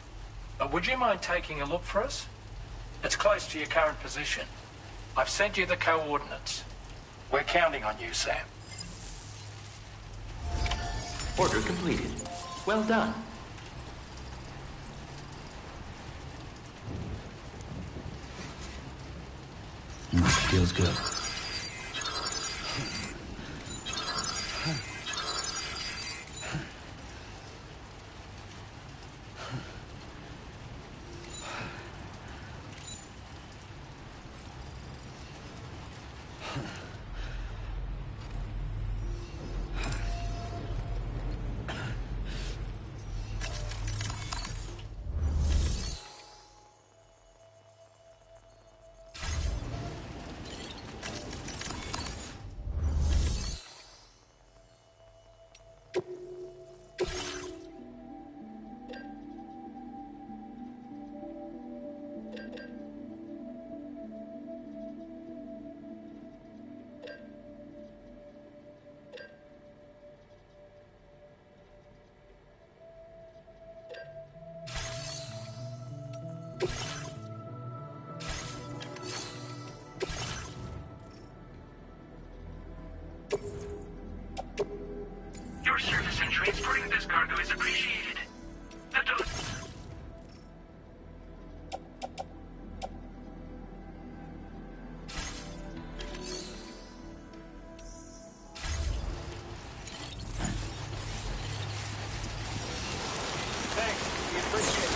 but would you mind taking a look for us? It's close to your current position. I've sent you the coordinates. We're counting on you, Sam. Order completed. Well done. Feels good. Your service in transporting this cargo is appreciated. Thanks, we appreciate it.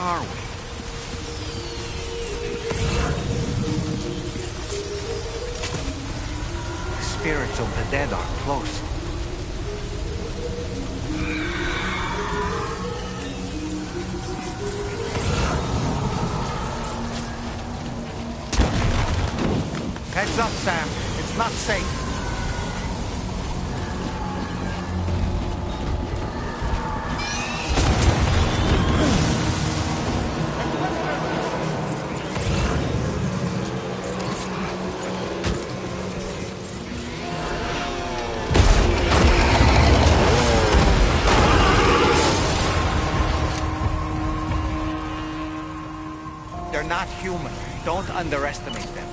Are we? The spirits of the dead are close. Heads up, Sam. It's not safe. They're not human. Don't underestimate them.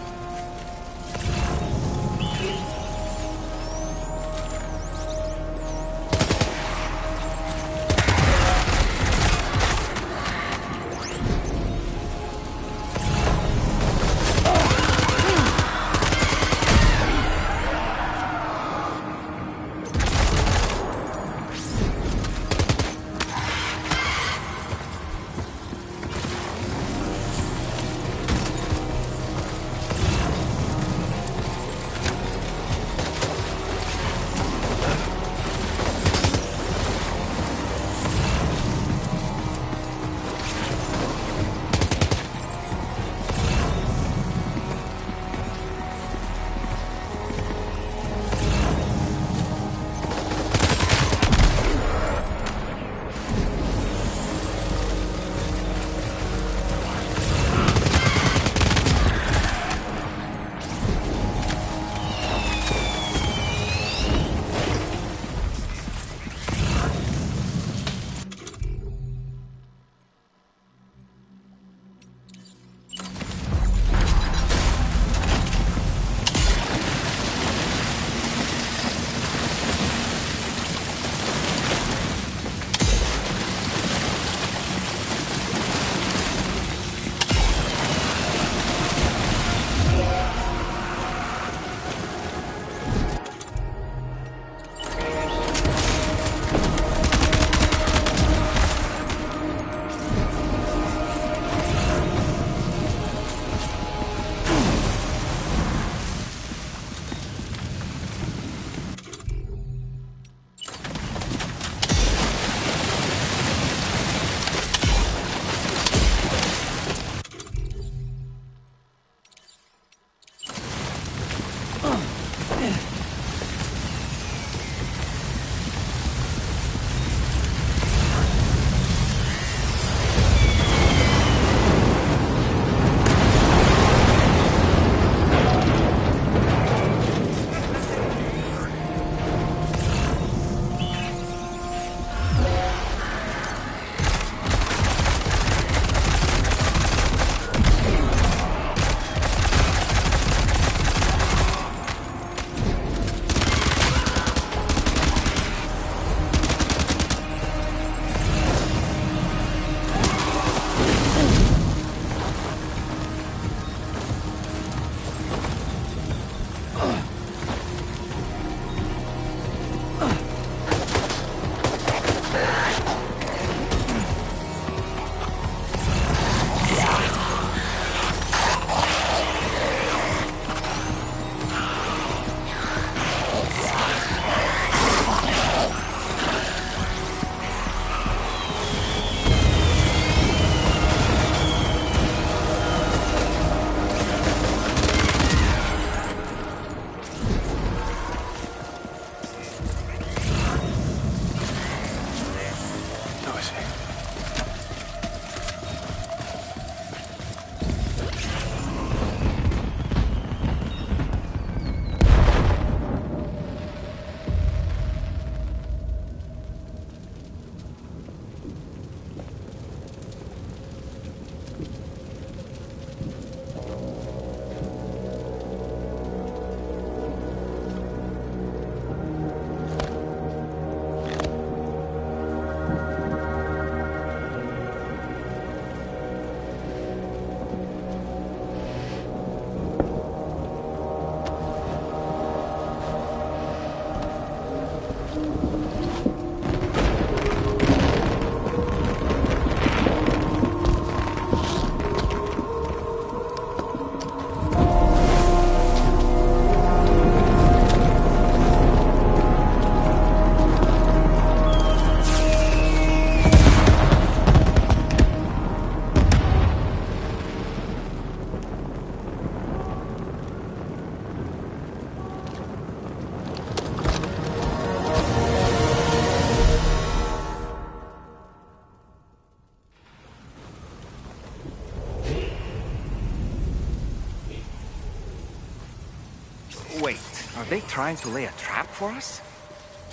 Wait, are they trying to lay a trap for us?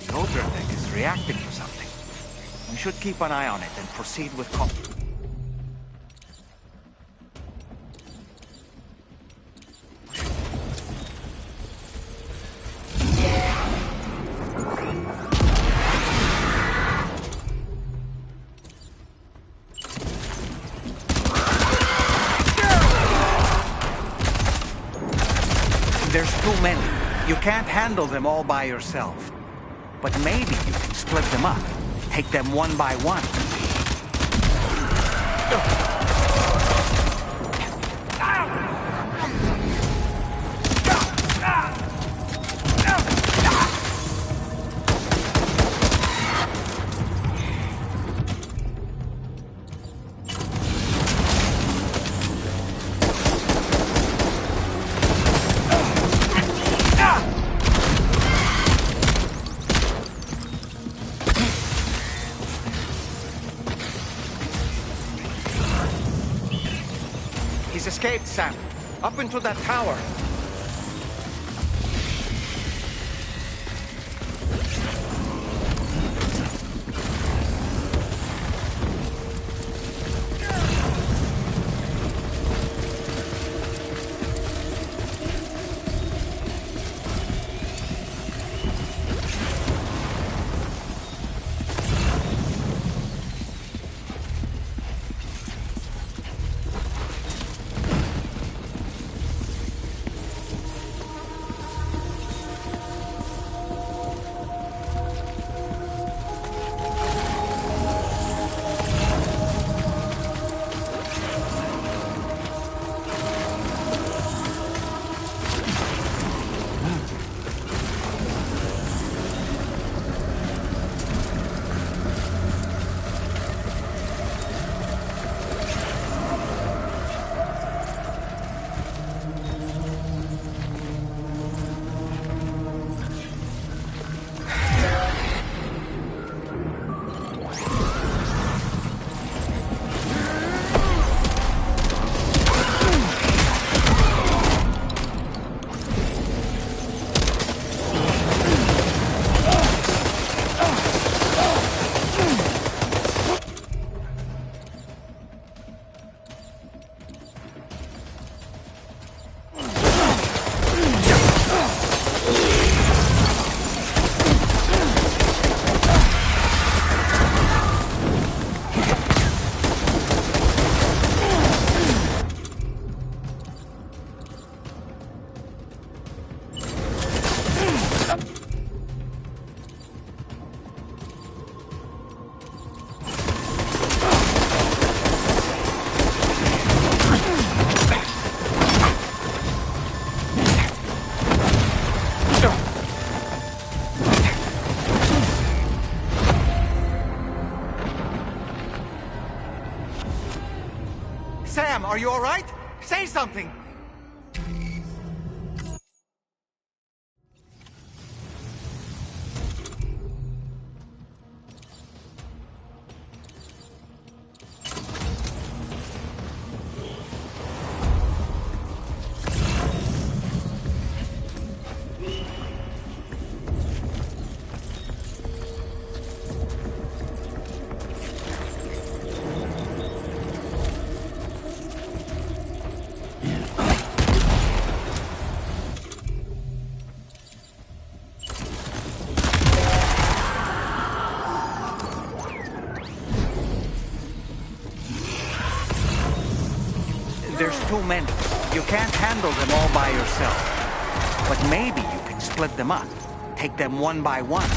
The Ultra deck is reacting to something. We should keep an eye on it and proceed with caution. There's too many. You can't handle them all by yourself. But maybe you can split them up. Take them one by one. He's escaped, Sam. Up into that tower. Sam, are you all right? Say something! There's too many. You can't handle them all by yourself. But maybe you can split them up. Take them one by one.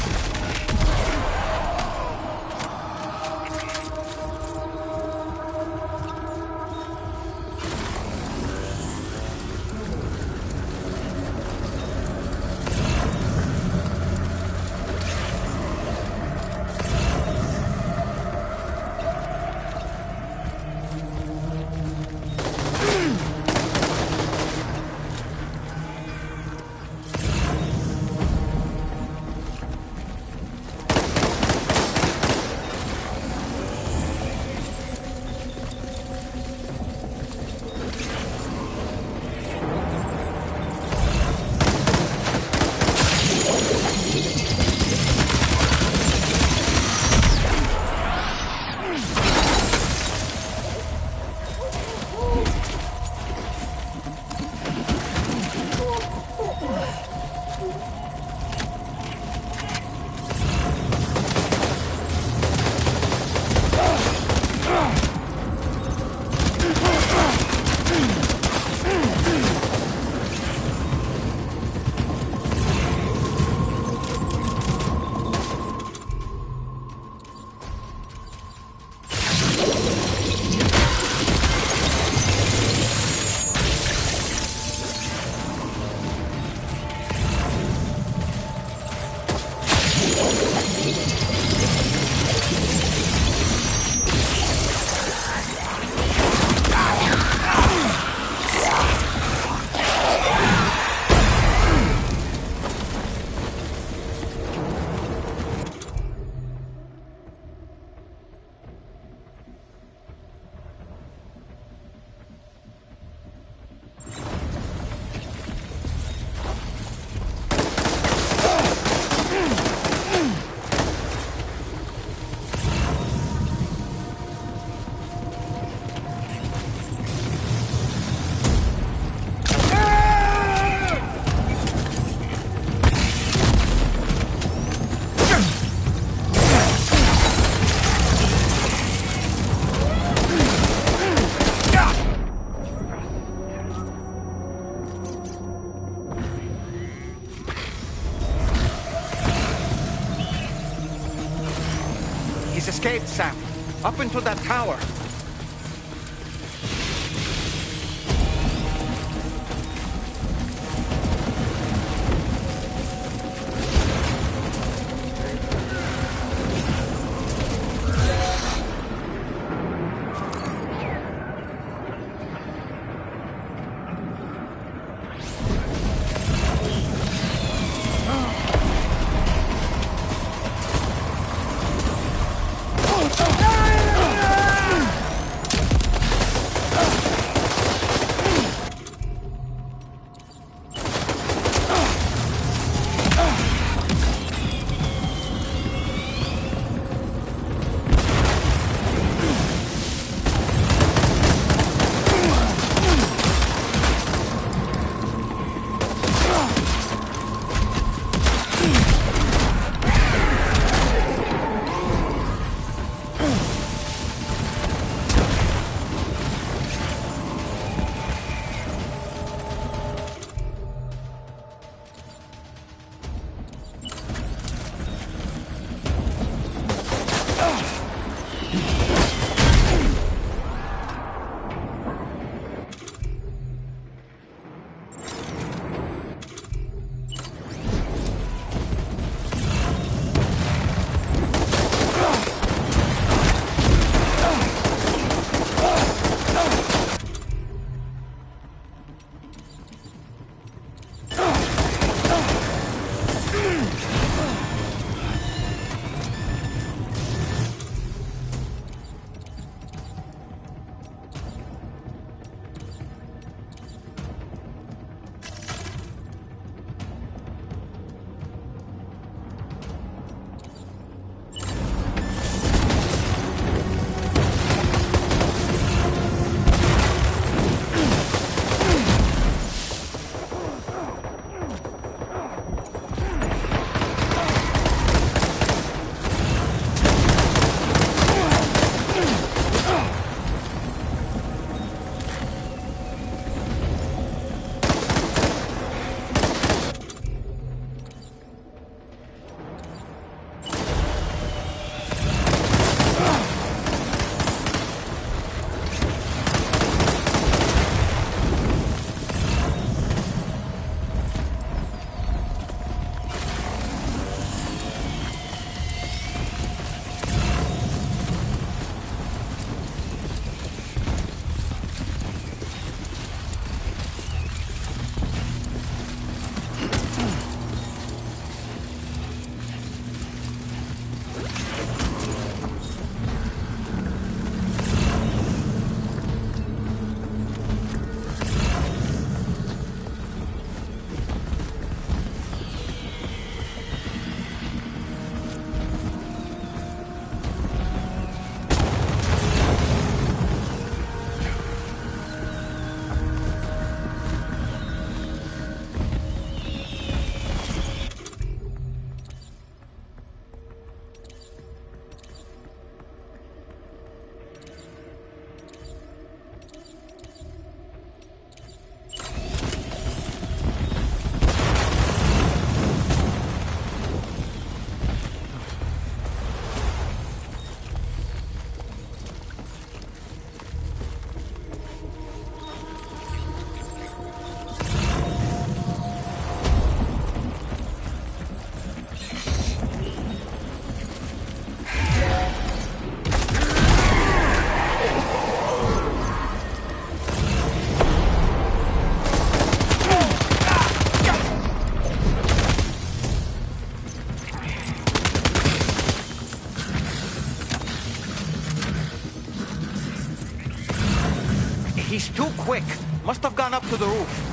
He's escaped, Sam. Up into that tower. He's too quick. Must have gone up to the roof.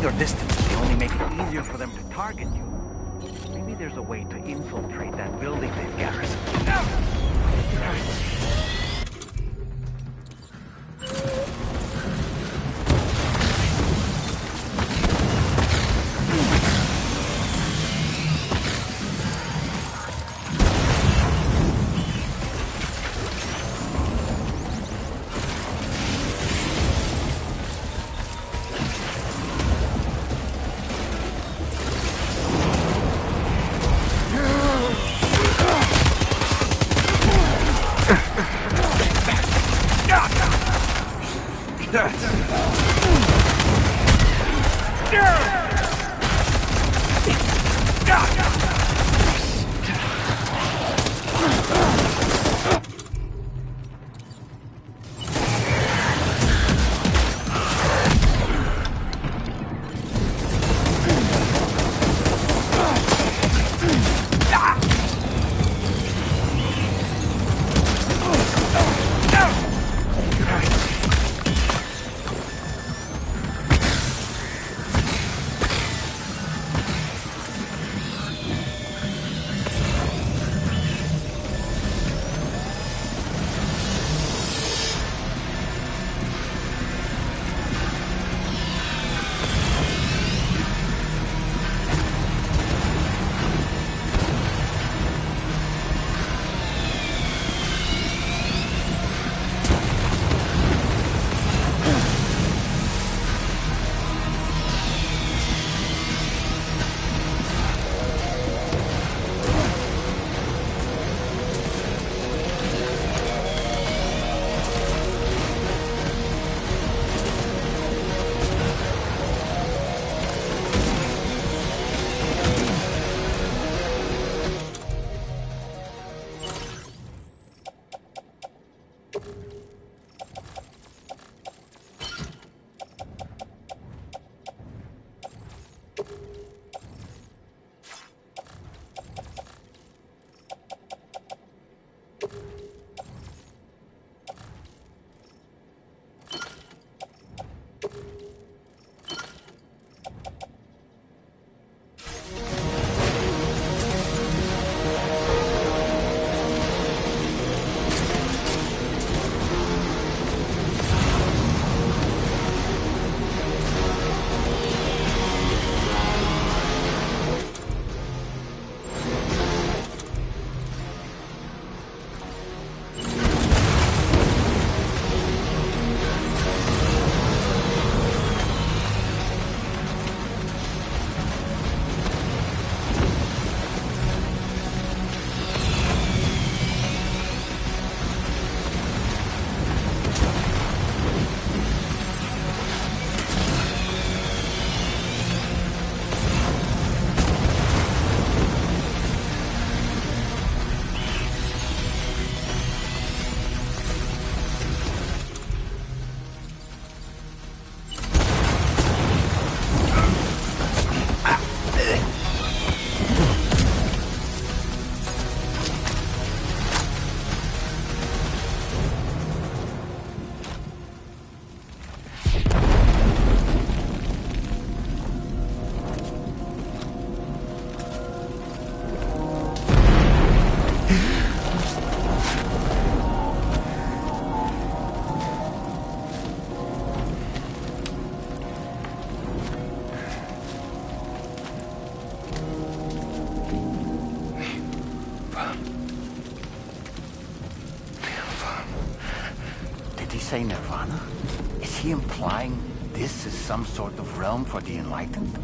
your distance may only make it easier for them to target you. Maybe there's a way to infiltrate that building they've garrisoned. Say Nirvana? Is he implying this is some sort of realm for the enlightened?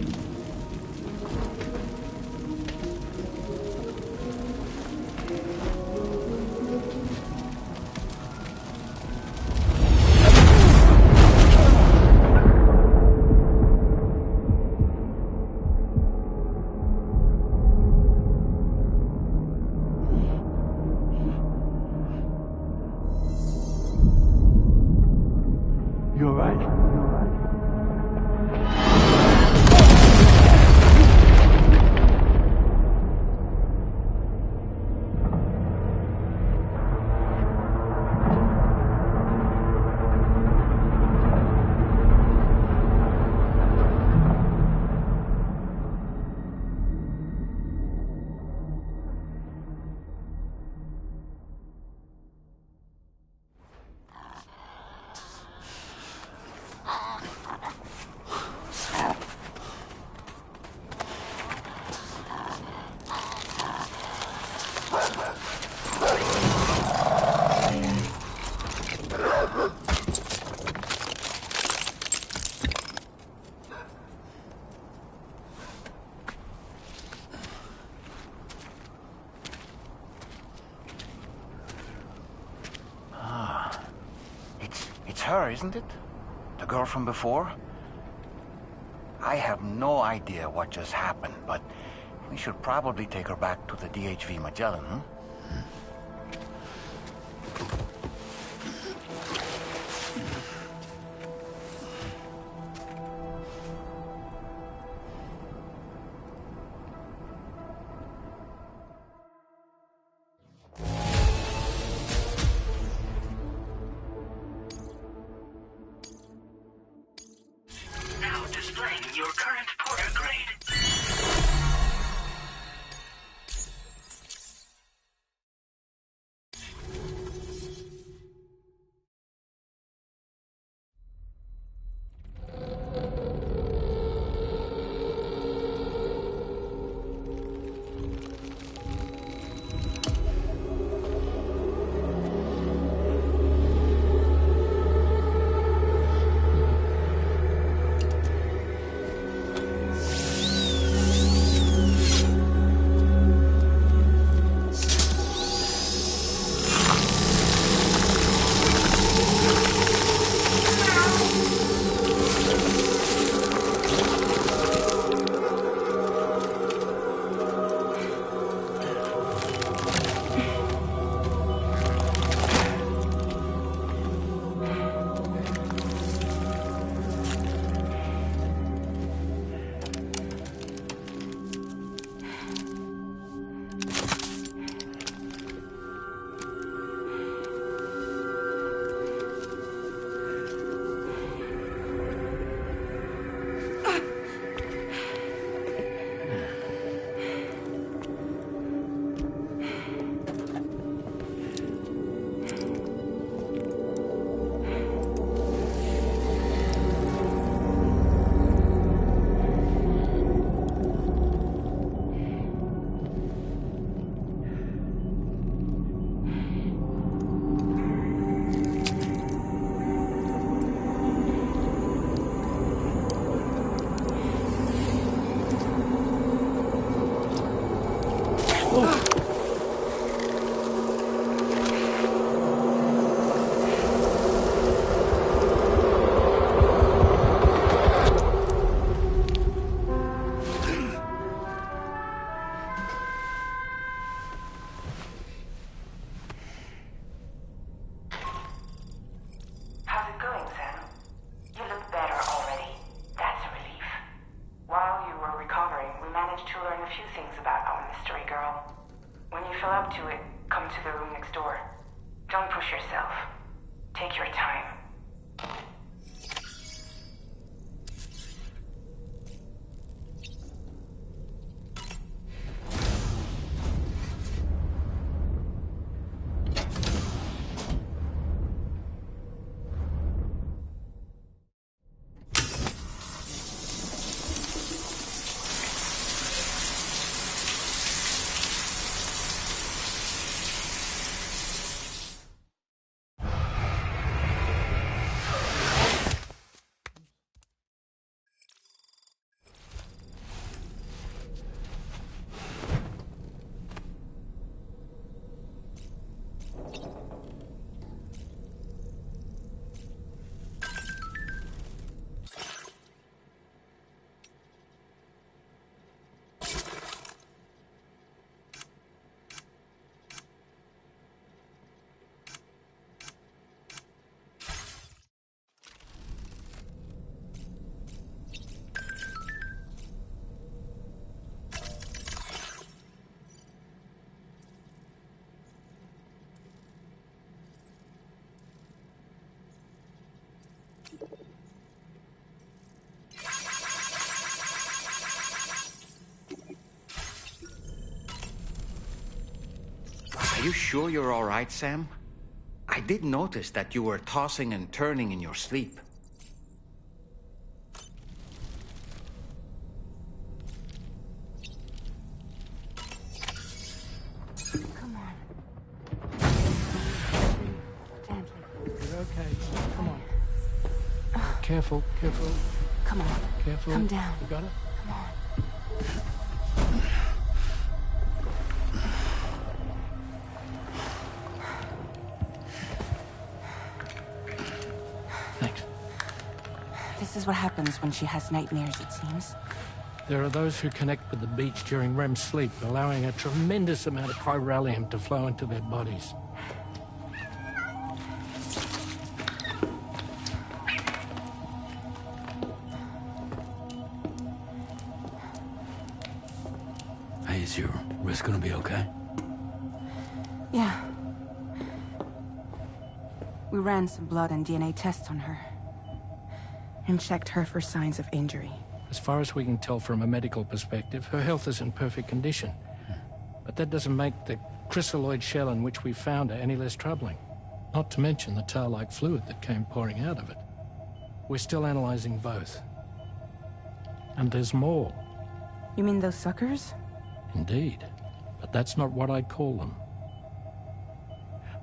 You're right. her, isn't it? The girl from before? I have no idea what just happened, but we should probably take her back to the DHV Magellan, huh? Now displaying your current porter grade. Are you sure you're all right, Sam? I did notice that you were tossing and turning in your sleep. Come on. Gently. You're okay. Come on. Careful, careful. Come on. Careful. Come down. You got it? Come on. is what happens when she has nightmares, it seems. There are those who connect with the beach during REM sleep, allowing a tremendous amount of chiralium to flow into their bodies. Hey, is your wrist gonna be okay? Yeah. We ran some blood and DNA tests on her. And checked her for signs of injury. As far as we can tell from a medical perspective, her health is in perfect condition. But that doesn't make the crystalloid shell in which we found her any less troubling. Not to mention the tar-like fluid that came pouring out of it. We're still analyzing both. And there's more. You mean those suckers? Indeed. But that's not what I'd call them.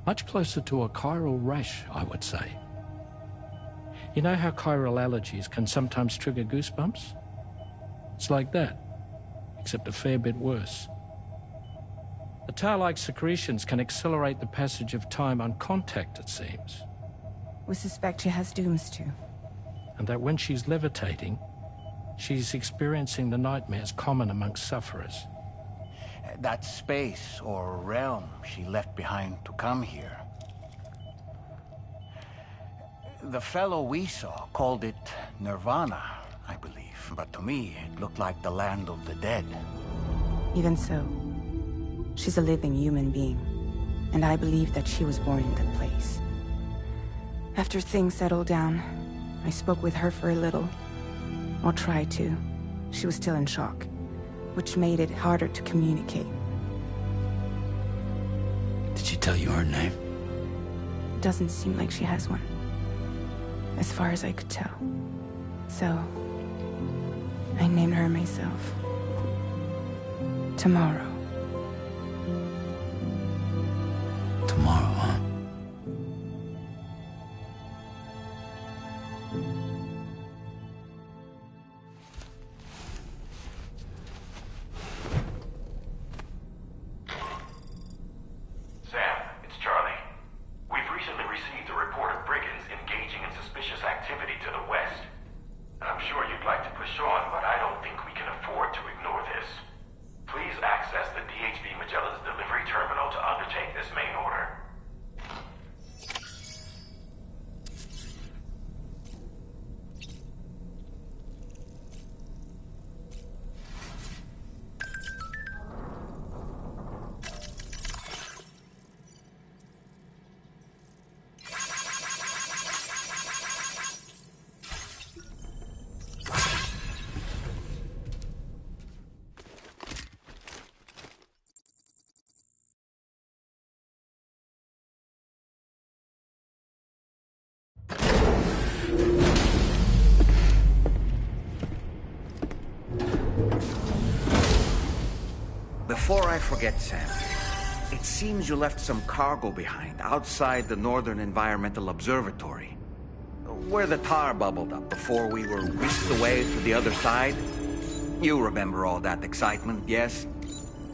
Much closer to a chiral rash, I would say. You know how chiral allergies can sometimes trigger goosebumps? It's like that, except a fair bit worse. The tar-like secretions can accelerate the passage of time on contact, it seems. We suspect she has dooms too. And that when she's levitating, she's experiencing the nightmares common amongst sufferers. That space or realm she left behind to come here. The fellow we saw called it Nirvana, I believe. But to me, it looked like the land of the dead. Even so, she's a living human being. And I believe that she was born in that place. After things settled down, I spoke with her for a little. Or tried to. She was still in shock, which made it harder to communicate. Did she tell you her name? Doesn't seem like she has one. As far as I could tell. So, I named her myself. Tomorrow. Tomorrow, huh? Sam, it's Charlie. We've recently received a report of brigands engaging in suspicious activity to the west. I'm sure you'd like to push on, but I don't think we can afford to ignore this. Please access the DHV Magellan's delivery terminal to undertake this main order. Before I forget, Sam, it seems you left some cargo behind outside the Northern Environmental Observatory, where the tar bubbled up before we were whisked away to the other side. You remember all that excitement, yes?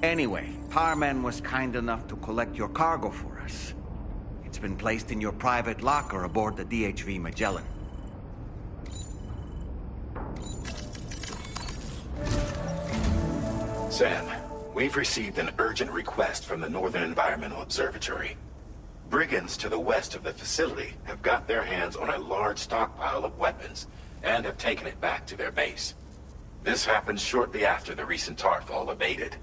Anyway, Tarman was kind enough to collect your cargo for us. It's been placed in your private locker aboard the DHV Magellan. Sam, we've received an urgent request from the Northern Environmental Observatory. Brigands to the west of the facility have got their hands on a large stockpile of weapons and have taken it back to their base. This happened shortly after the recent tarfall abated.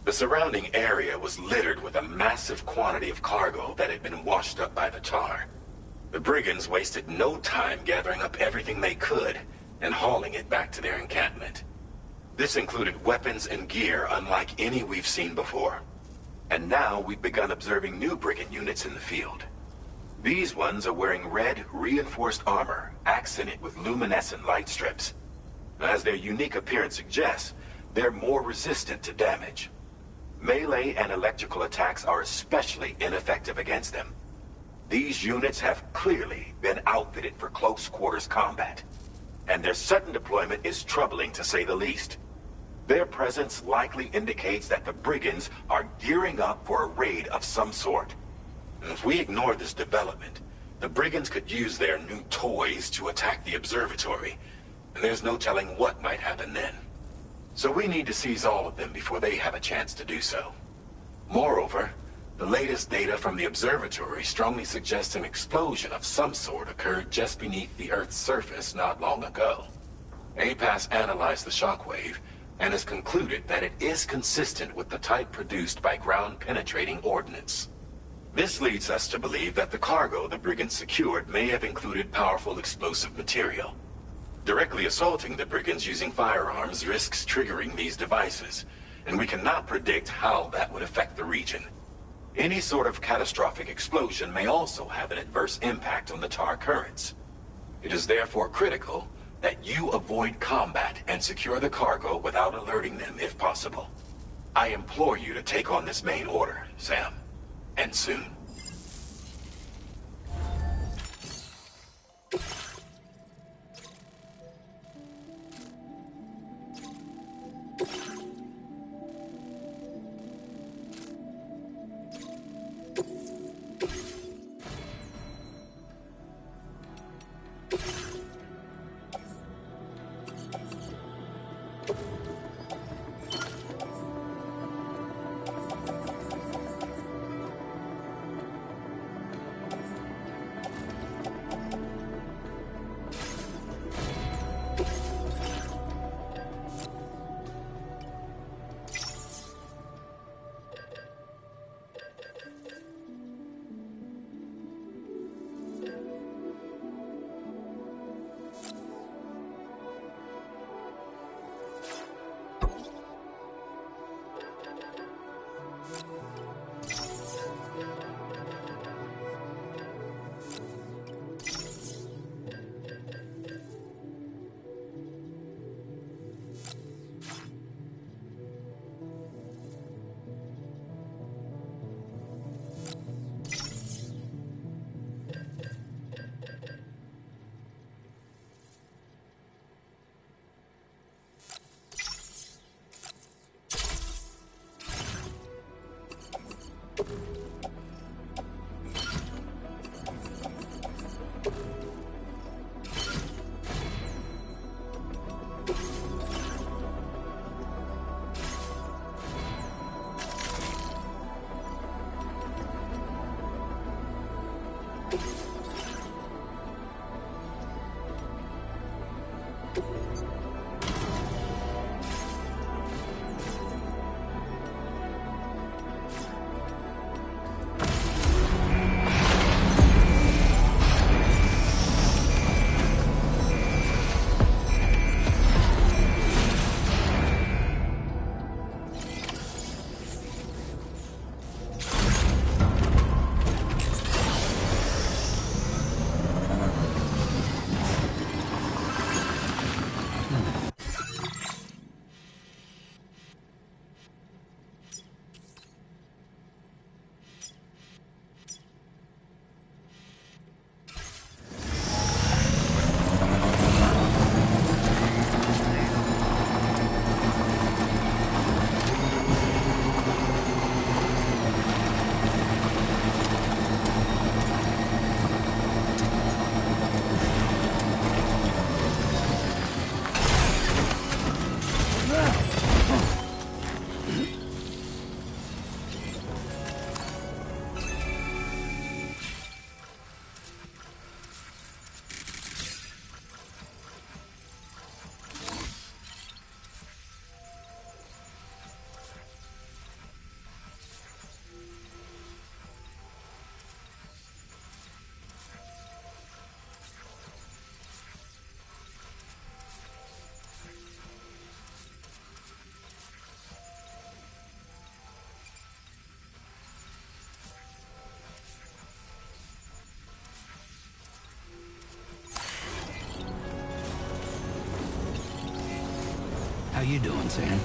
The surrounding area was littered with a massive quantity of cargo that had been washed up by the tar. The brigands wasted no time gathering up everything they could and hauling it back to their encampment. This included weapons and gear unlike any we've seen before. And now we've begun observing new brigand units in the field. These ones are wearing red, reinforced armor, accented with luminescent light strips. As their unique appearance suggests, they're more resistant to damage. Melee and electrical attacks are especially ineffective against them. These units have clearly been outfitted for close quarters combat, and their sudden deployment is troubling to say the least. Their presence likely indicates that the brigands are gearing up for a raid of some sort. If we ignore this development, the brigands could use their new toys to attack the observatory, and there's no telling what might happen then. So we need to seize all of them before they have a chance to do so. Moreover, the latest data from the observatory strongly suggests an explosion of some sort occurred just beneath the Earth's surface not long ago. APAS analyzed the shockwave and has concluded that it is consistent with the type produced by ground-penetrating ordnance. This leads us to believe that the cargo the brigands secured may have included powerful explosive material. Directly assaulting the brigands using firearms risks triggering these devices, and we cannot predict how that would affect the region. Any sort of catastrophic explosion may also have an adverse impact on the tar currents. It is therefore critical that you avoid combat and secure the cargo without alerting them if possible. I implore you to take on this main order, Sam. And soon. How you doing, Sam?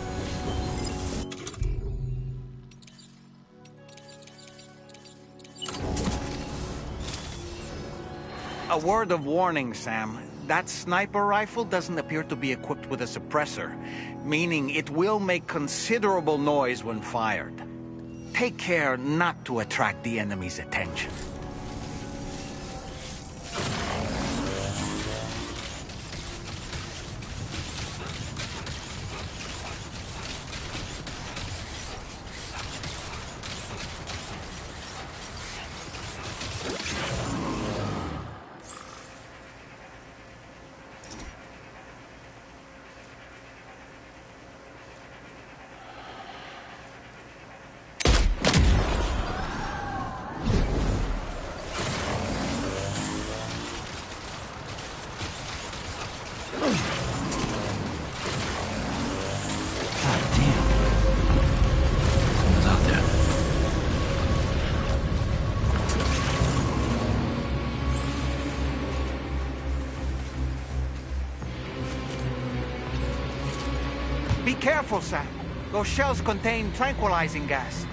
A word of warning, Sam. That sniper rifle doesn't appear to be equipped with a suppressor, meaning it will make considerable noise when fired. Take care not to attract the enemy's attention. careful, Sam. Those shells contain tranquilizing gas.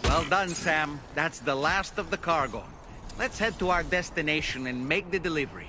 Well done, Sam. That's the last of the cargo. Let's head to our destination and make the delivery.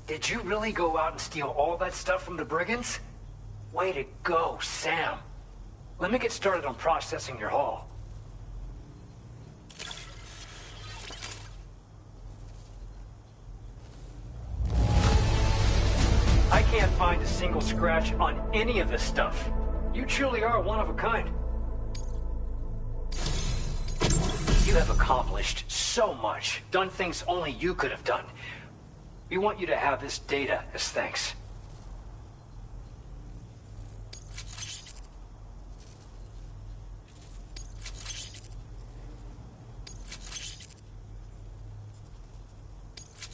Did you really go out and steal all that stuff from the brigands? Way to go, Sam. Let me get started on processing your haul. I can't find a single scratch on any of this stuff. You truly are one of a kind. You have accomplished so much, done things only you could have done. We want you to have this data as thanks.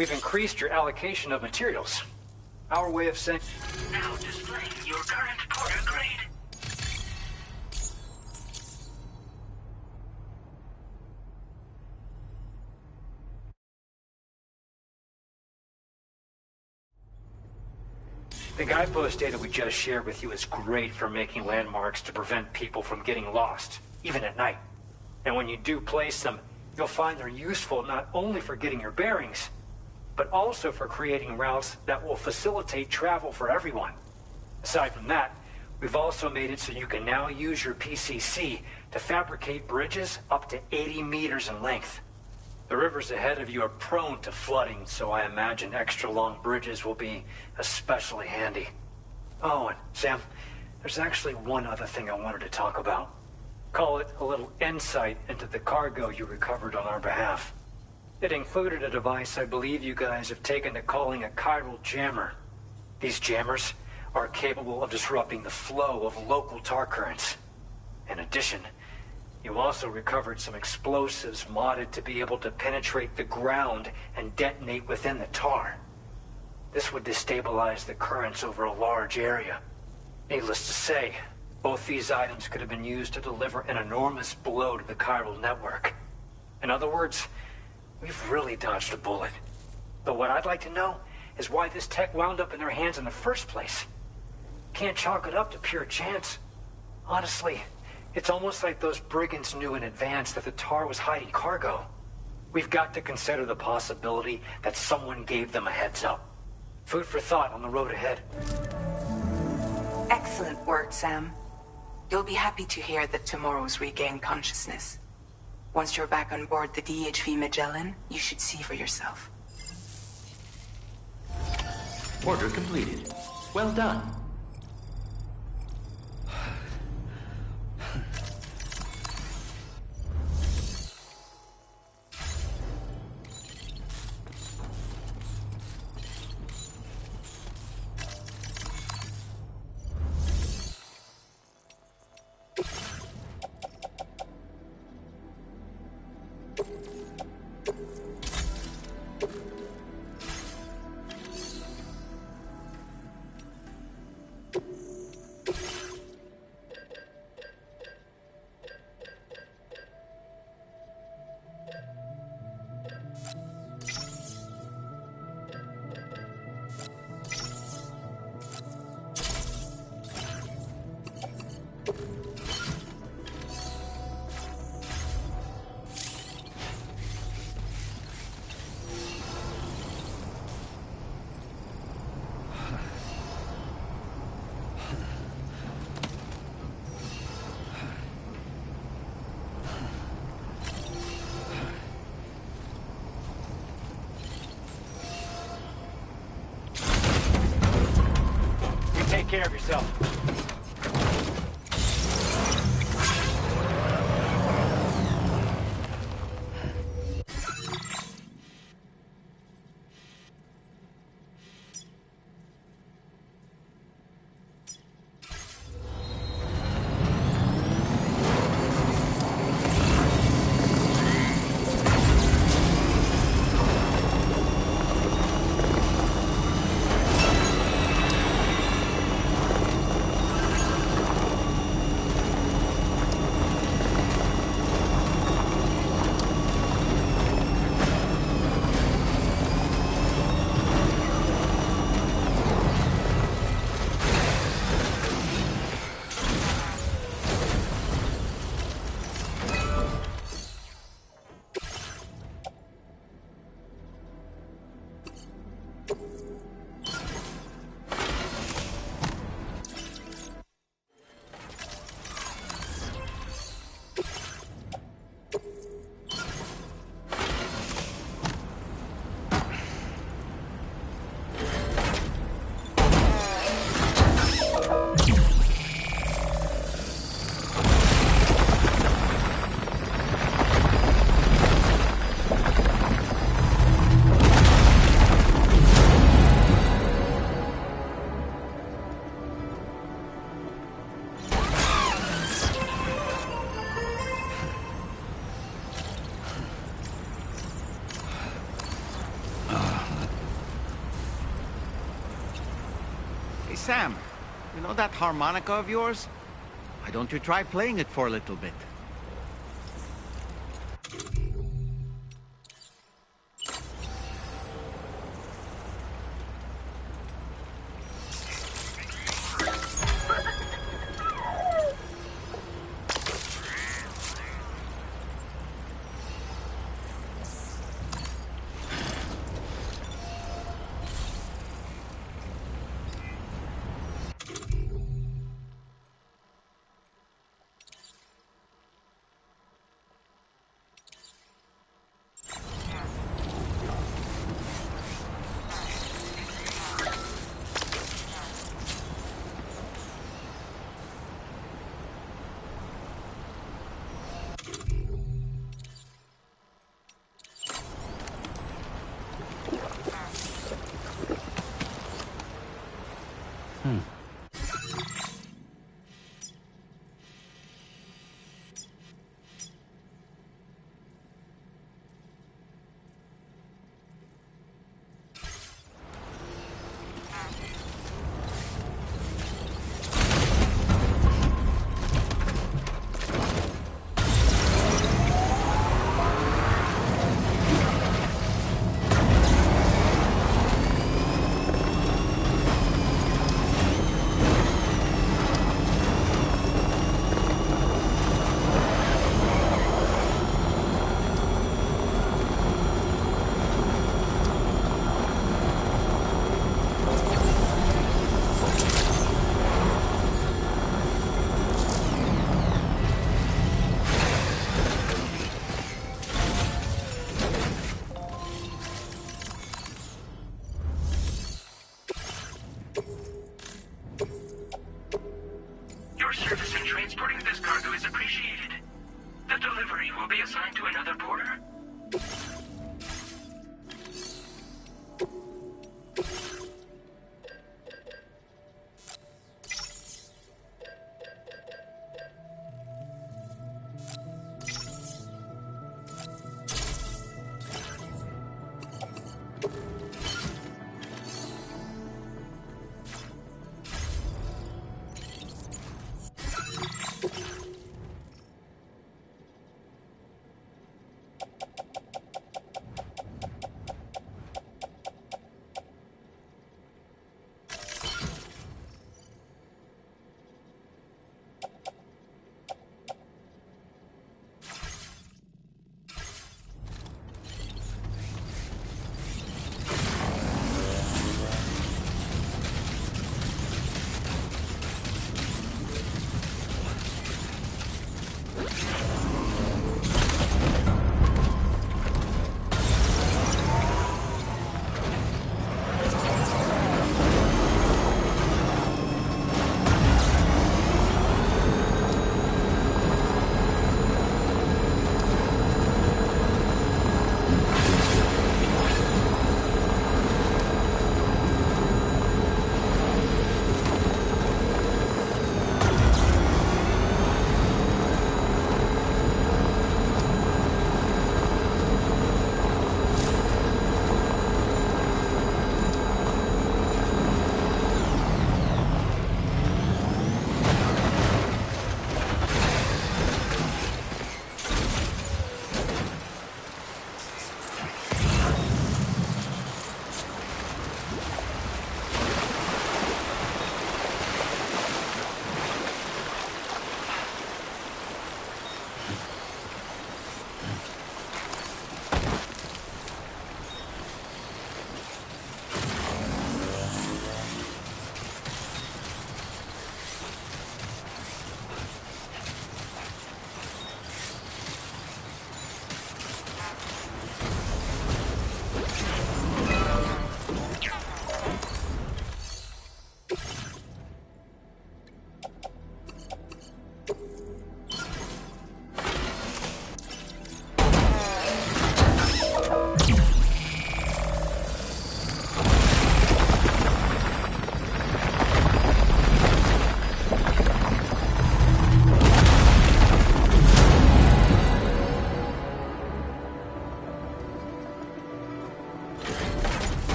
we've increased your allocation of materials. Our way of saying... Now displaying your current Porter grade. The guidepost data we just shared with you is great for making landmarks to prevent people from getting lost, even at night. And when you do place them, you'll find they're useful not only for getting your bearings, but also for creating routes that will facilitate travel for everyone. Aside from that, we've also made it so you can now use your PCC to fabricate bridges up to 80 meters in length. The rivers ahead of you are prone to flooding, so I imagine extra long bridges will be especially handy. Oh, and Sam, there's actually one other thing I wanted to talk about. Call it a little insight into the cargo you recovered on our behalf. It included a device I believe you guys have taken to calling a chiral jammer. These jammers are capable of disrupting the flow of local tar currents. In addition, you also recovered some explosives modded to be able to penetrate the ground and detonate within the tar. This would destabilize the currents over a large area. Needless to say, both these items could have been used to deliver an enormous blow to the chiral network. In other words, we've really dodged a bullet. But what I'd like to know is why this tech wound up in their hands in the first place. Can't chalk it up to pure chance. Honestly, it's almost like those brigands knew in advance that the tar was hiding cargo. We've got to consider the possibility that someone gave them a heads up. Food for thought on the road ahead. Excellent work, Sam. You'll be happy to hear that tomorrow's regained consciousness. Once you're back on board the DHV Magellan, you should see for yourself. Order completed. Well done. Take care of yourself. Hey, Sam, you know that harmonica of yours? Why don't you try playing it for a little bit?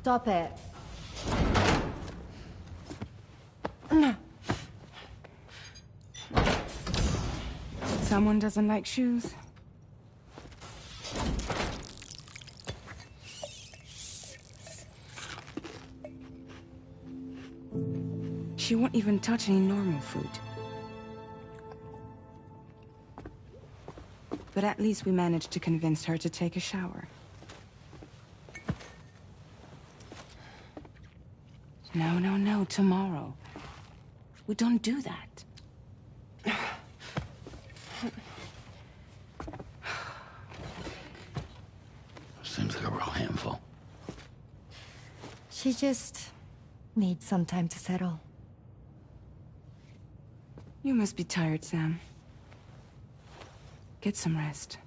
Stop it. Someone doesn't like shoes. She won't even touch any normal food. But at least we managed to convince her to take a shower. No, tomorrow. We don't do that. Seems like a real handful. She just needs some time to settle. You must be tired, Sam. Get some rest.